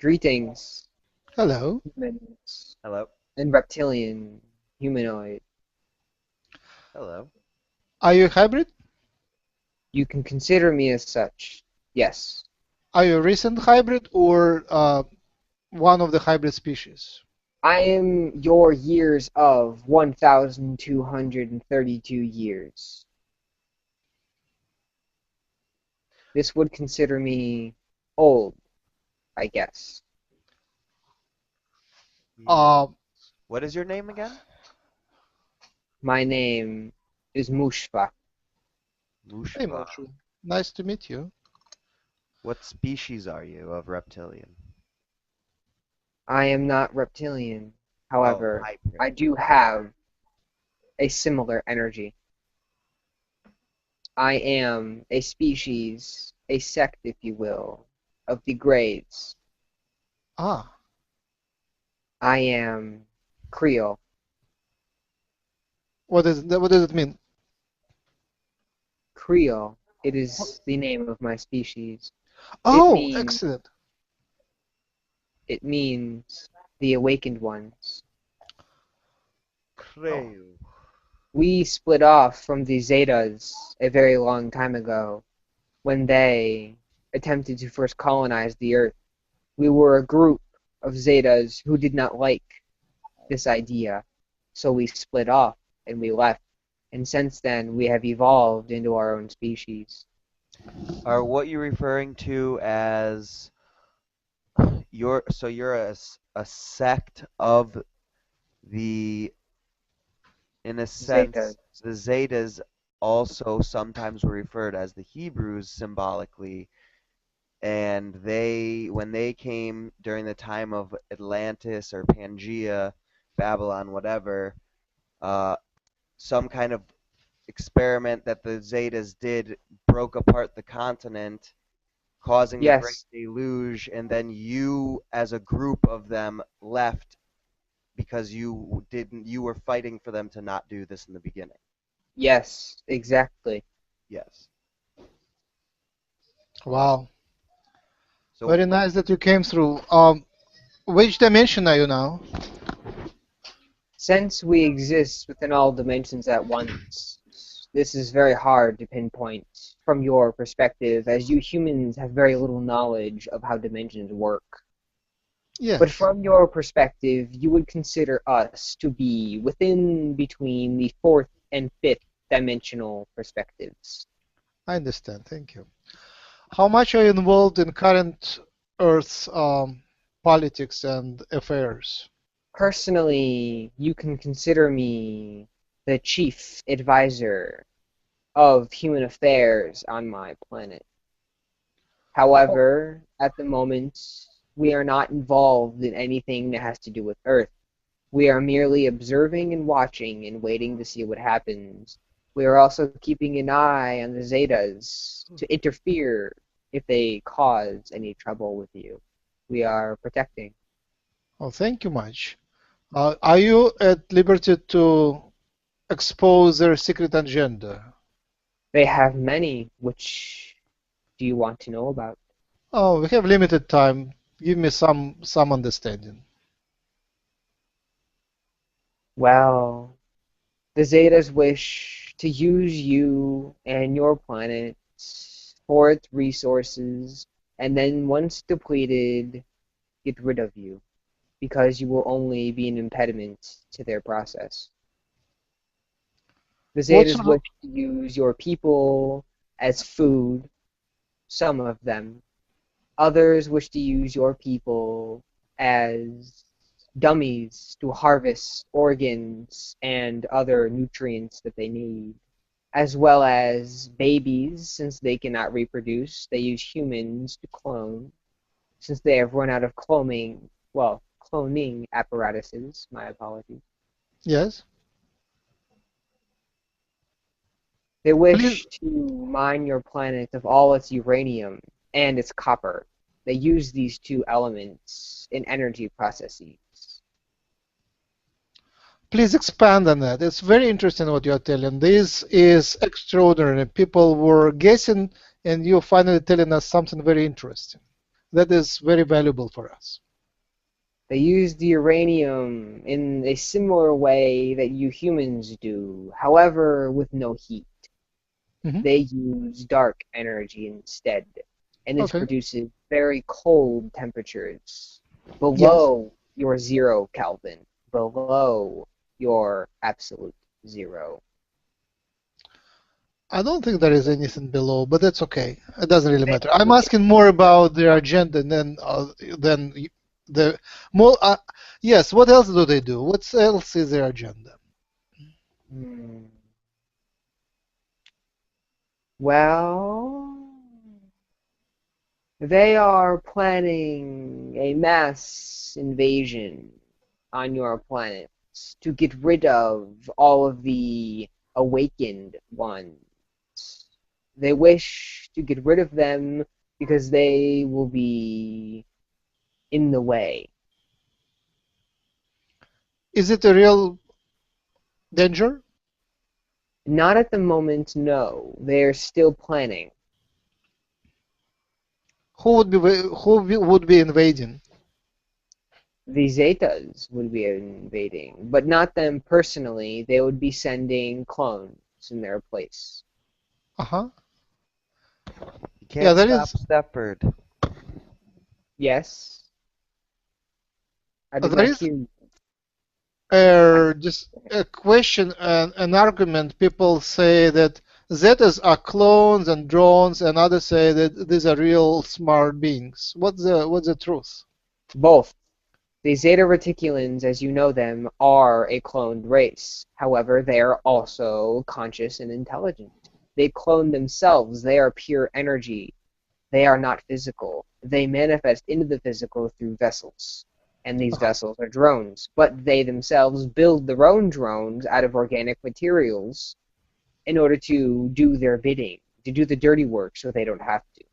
Greetings, Hello. humans, Hello. and reptilian humanoid. Hello. Are you a hybrid? You can consider me as such. Yes. Are you a recent hybrid or one of the hybrid species? I am your years of 1,232 years. This would consider me old, I guess. What is your name again? My name is Mushfa. Hey, Moshu. Nice to meet you. What species are you of reptilian? I am not reptilian. However, Hyperion. I do have a similar energy. I am a species, a sect, if you will, of the Greys. Ah, I am Creole. what does it mean? Creole. It is the name of my species. Oh, excellent. It means the awakened ones. Creole. We split off from the Zetas a very long time ago when they attempted to first colonize the Earth. We were a group of Zetas who did not like this idea, so we split off and we left. And since then, we have evolved into our own species. Are what you're referring to as you're a sect of the, in a sense, Zetas. the Zetas also sometimes were referred as the Hebrews symbolically, and when they came during the time of Atlantis or Pangea, Babylon, whatever, some kind of experiment that the Zetas did broke apart the continent, causing the Great Yes, Deluge, and then you, as a group of them, left because you were fighting for them to not do this in the beginning. yes, exactly. Yes. Wow. So Very nice that you came through. Which dimension are you now? Since we exist within all dimensions at once, this is very hard to pinpoint from your perspective, as you humans have very little knowledge of how dimensions work. Yes. But from your perspective, you would consider us to be within between the fourth and fifth dimensional perspectives. I understand. Thank you. How much are you involved in current Earth politics and affairs? Personally, you can consider me the chief advisor of human affairs on my planet. However, at the moment, we are not involved in anything that has to do with Earth. We are merely observing and watching and waiting to see what happens. We are also keeping an eye on the Zetas to interfere if they cause any trouble with you. We are protecting. Oh, thank you much. Are you at liberty to expose their secret agenda? They have many. Which do you want to know about? Oh, we have limited time. Give me some understanding. Well, the Zetas wish to use you and your planet for its resources, and then once depleted, get rid of you, because you will only be an impediment to their process. The What Zetas sort of- wish to use your people as food, some of them. Others wish to use your people as dummies to harvest organs and other nutrients that they need, as well as babies, since they cannot reproduce. They use humans to clone, since they have run out of cloning apparatuses. My apologies. Yes. They wish Please. to mine your planet of all its uranium and its copper. They use these two elements in energy processes. Please expand on that. It's very interesting what you're telling. This is extraordinary. People were guessing, and you're finally telling us something very interesting. That is very valuable for us. They use the uranium in a similar way that you humans do, however, with no heat. Mhm. They use dark energy instead, and this Okay. produces very cold temperatures below your 0 Kelvin, below your absolute 0. I don't think there is anything below, but that's okay. It doesn't really They matter. have I'm a asking more about their agenda than the more. Yes. What else do they do? What else is their agenda? Hmm. Well, they are planning a mass invasion on your planet to get rid of all of the awakened ones. They wish to get rid of them because they will be in the way. Is it a real danger? Not at the moment, no. They're still planning. Would be invading? The Zetas would be invading, but not them personally. They would be sending clones in their place. Uh-huh. You Yeah, can't that stop is. Stepford. Yes? I did There not is hear you. just a question, an argument. People say that Zetas are clones and drones, and others say that these are real smart beings. What's the truth? Both. The Zeta Reticulations, as you know them, are a cloned race. However, they are also conscious and intelligent. They clone themselves. They are pure energy. They are not physical. They manifest into the physical through vessels. And these vessels are drones. But they themselves build their own drones out of organic materials in order to do their bidding, to do the dirty work so they don't have to.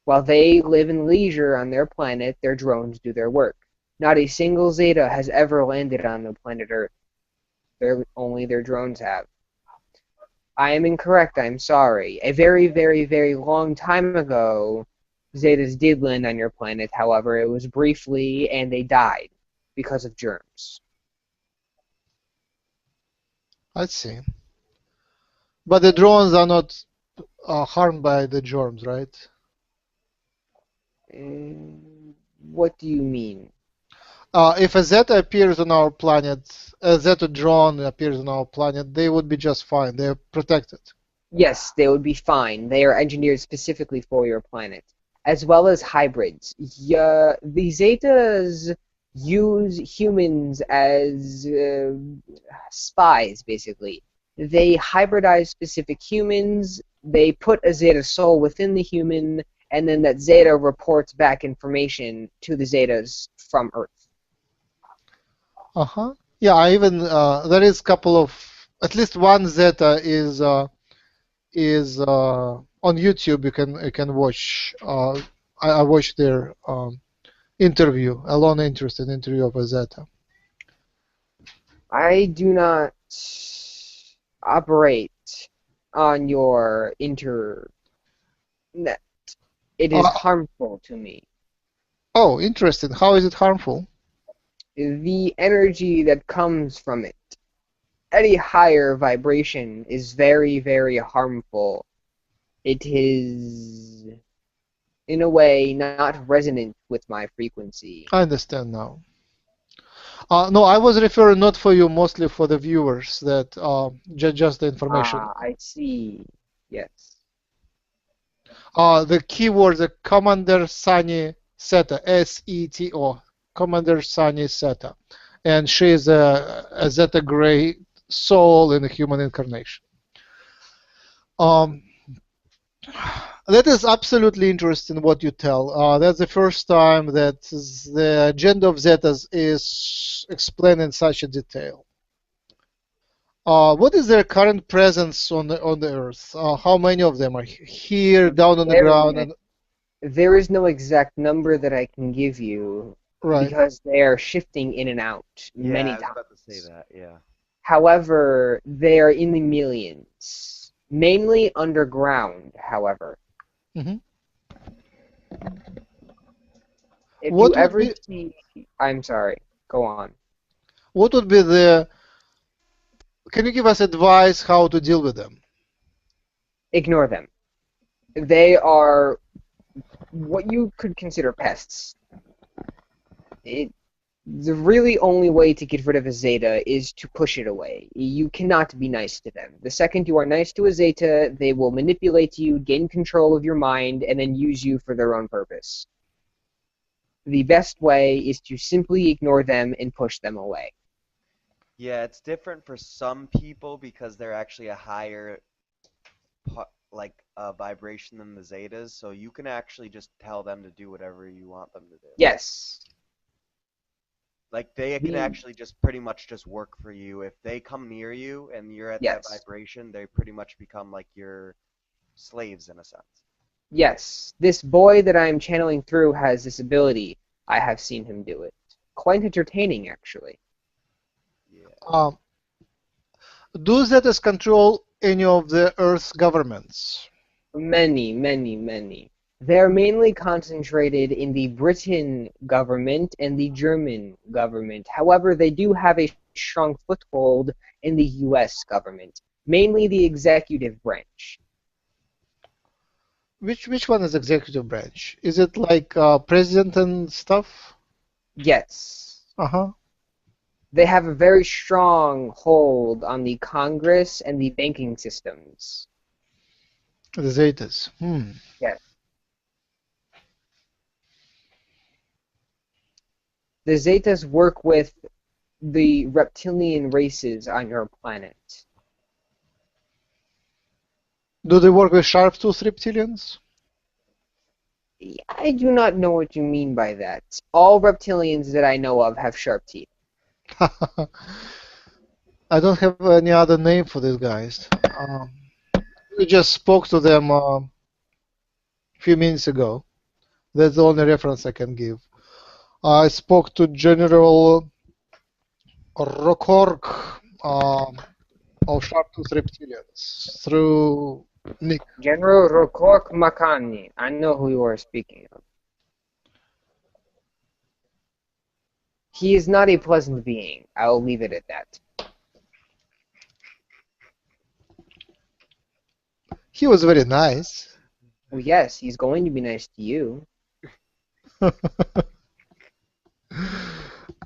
While they live in leisure on their planet, their drones do their work. Not a single Zeta has ever landed on the planet Earth. Only their drones have. I am incorrect, I'm sorry. A very, very, very long time ago, Zetas did land on your planet. However, it was briefly, and they died because of germs. I see. But the drones are not harmed by the germs, right? What do you mean? If a Zeta appears on our planet, a Zeta drone appears on our planet, they would be just fine. They're protected. Yes, they would be fine. They are engineered specifically for your planet, as well as hybrids. Yeah, the Zetas use humans as spies, basically. They hybridize specific humans, they put a Zeta soul within the human, and then that Zeta reports back information to the Zetas from Earth. Uh-huh. Yeah, I even there is couple of at least one Zeta is on YouTube. You can watch. I watched their interview, a long interesting interview of a Zeta. I do not operate on your internet. It is harmful to me. Oh, interesting. How is it harmful? The energy that comes from it, any higher vibration, is very, very harmful. It is, in a way, not resonant with my frequency. I understand now. No, I was referring not for you, mostly for the viewers, that just the information. Ah, I see. Yes. The keyword, the Commander Sunny Seta, S-E-T-O, Commander Sunny Seta. And she is a Zeta Gray soul in a human incarnation. That is absolutely interesting what you tell. That's the first time that the agenda of Zetas is explained in such a detail. What is their current presence on the Earth? How many of them are here, down on the ground? And there is no exact number that I can give you, right. because they are shifting in and out many times. I was about to say that, yeah. However, they are in the millions, mainly underground, however. Mm-hmm. If What you would ever be, see... I'm sorry, go on. what would be the... Can you give us advice how to deal with them? Ignore them. They are what you could consider pests. The really only way to get rid of a Zeta is to push it away. You cannot be nice to them. The second you are nice to a Zeta, they will manipulate you, gain control of your mind, and then use you for their own purpose. The best way is to simply ignore them and push them away. Yeah, it's different for some people because they're actually a higher vibration than the Zetas, so you can actually just tell them to do whatever you want them to do. Yes. Like they can actually just pretty much just work for you. If they come near you and you're at that vibration, they pretty much become like your slaves in a sense. Yes. This boy that I'm channeling through has this ability. I have seen him do it. Quite entertaining, actually. Yeah. Do Zetas control any of the Earth's governments? Many, many, many. They're mainly concentrated in the Britain government and the German government. However, they do have a strong foothold in the US government, mainly the executive branch. Which one is executive branch? Is it like president and stuff? Yes. Uh-huh. They have a very strong hold on the Congress and the banking systems. The Zetas. Yes. The Zetas work with the reptilian races on your planet. Do they work with sharp-toothed reptilians? I do not know what you mean by that. All reptilians that I know of have sharp teeth. I don't have any other name for these guys. We just spoke to them a few minutes ago. That's the only reference I can give. I spoke to General Rokork of Sharp-Tooth Reptilians through Nick. General Rokok Makani. I know who you are speaking of. He is not a pleasant being. I will leave it at that. He was very nice. Well, yes, he's going to be nice to you.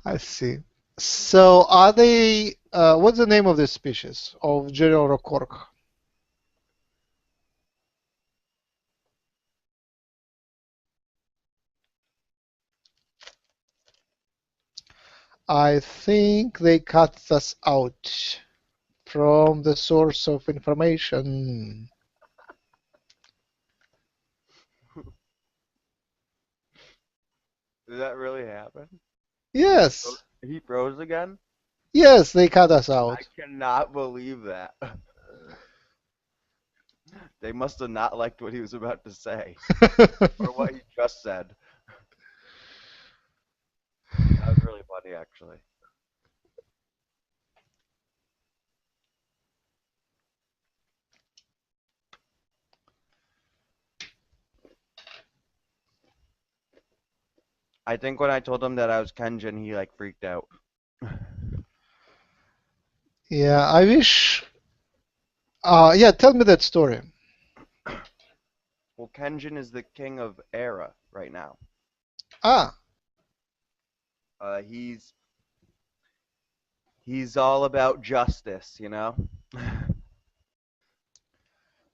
I see. So are they, what's the name of this species of General Rokork? I think they cut us out from the source of information. Did that really happen? Yes. He froze again? Yes, they cut us I out. cannot believe that. They must have not liked what he was about to say, or what he just said. That was really funny, actually. I think when I told him that I was Kenjin, he like freaked out. Yeah, I wish. Yeah, tell me that story. Well, Kenjin is the king of Era right now. Ah, He's all about justice, you know.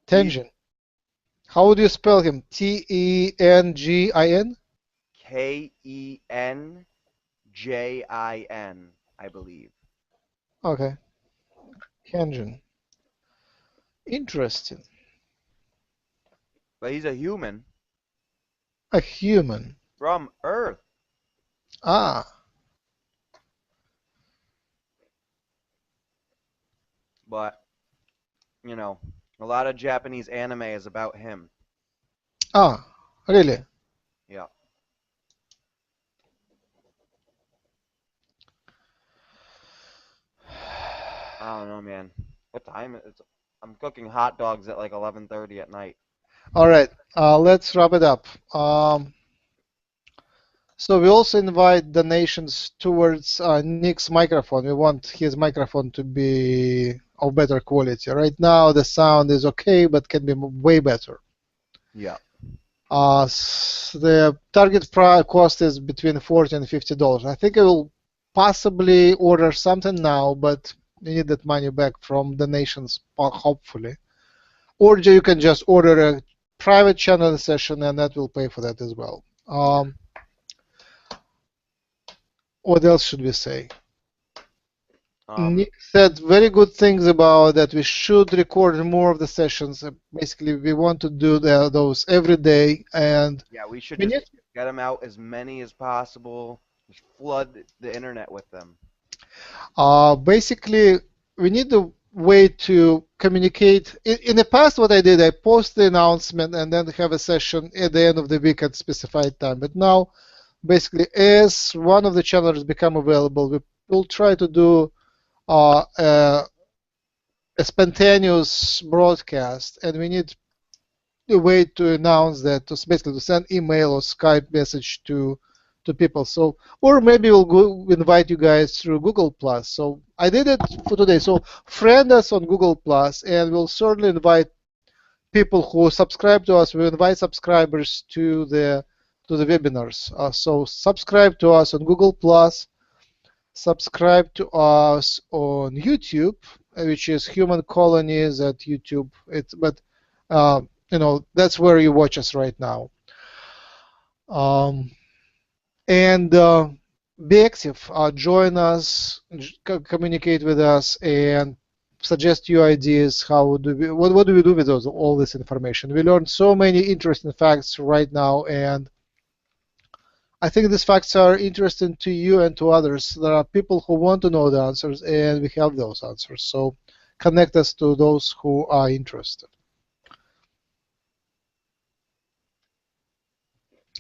Tenjin. How would you spell him? Tengin? Kenjin, I believe. Okay. Kenjin. Interesting. But he's a human A human. from Earth. Ah, But, you know, a lot of Japanese anime is about him. really? Yeah. I don't know, man. What time is it? I'm cooking hot dogs at like 11:30 at night. All right. Let's wrap it up. So we also invite donations towards Nick's microphone. We want his microphone to be of better quality. Right now the sound is okay, but can be way better. Yeah. The target cost is between $40 and $50. I think I will possibly order something now, but you need that money back from donations, hopefully. Or you can just order a private channel session, and that will pay for that as well. What else should we say? Nick said very good things about that we should record more of the sessions. Basically, we want to do those every day, and yeah, we should just get them out as many as possible. Just flood the internet with them. Basically, we need a way to communicate. In the past, what I did, I post the announcement and then have a session at the end of the week at specified time. But now, basically, as one of the channels become available, we will try to do a spontaneous broadcast, and we need a way to announce that, to basically to send email or Skype message to people. So, or maybe we'll invite you guys through Google Plus. So I did it for today. So friend us on Google Plus, and we'll certainly invite people who subscribe to us. We'll invite subscribers to the webinars. So subscribe to us on Google Plus. Subscribe to us on YouTube, which is Human Colonies at YouTube. You know, that's where you watch us right now. And be active. Join us, communicate with us, and suggest your ideas. What do we do with all this information? We learned so many interesting facts right now, and I think these facts are interesting to you and to others. There are people who want to know the answers, and we have those answers. So connect us to those who are interested.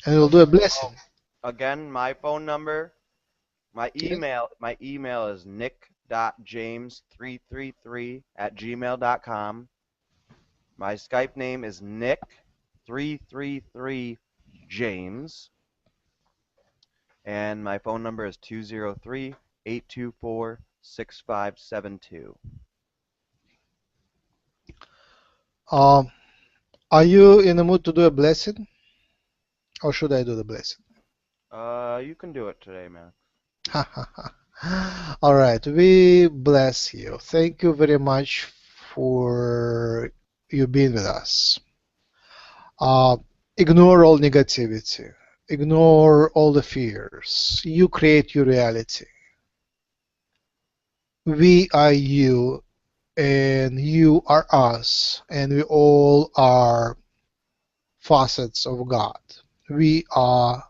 And we'll do a blessing. Again, my phone number, my email is nick.james333@gmail.com. My Skype name is nick333james. And my phone number is 203-824-6572. Are you in the mood to do a blessing? Or should I do the blessing? You can do it today, man. All right, we bless you. Thank you very much for you being with us. Ignore all negativity. Ignore all the fears. You create your reality. We are you, and you are us, and we all are facets of God. We are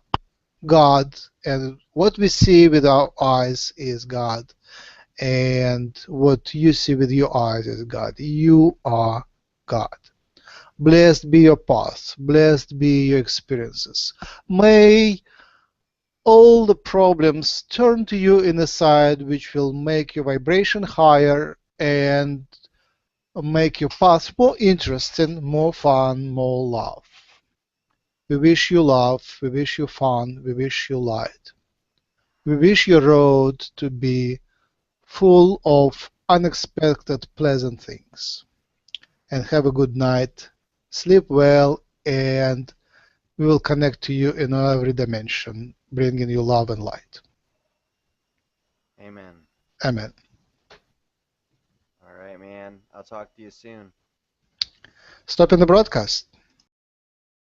God, and what we see with our eyes is God, and what you see with your eyes is God. You are God. Blessed be your path. Blessed be your experiences. May all the problems turn to you in a side which will make your vibration higher and make your path more interesting, more fun, more love. We wish you love, we wish you fun, we wish you light. We wish your road to be full of unexpected pleasant things. And have a good night. Sleep well, and we will connect to you in every dimension, bringing you love and light. Amen. Amen. All right, man. I'll talk to you soon. Stopping the broadcast.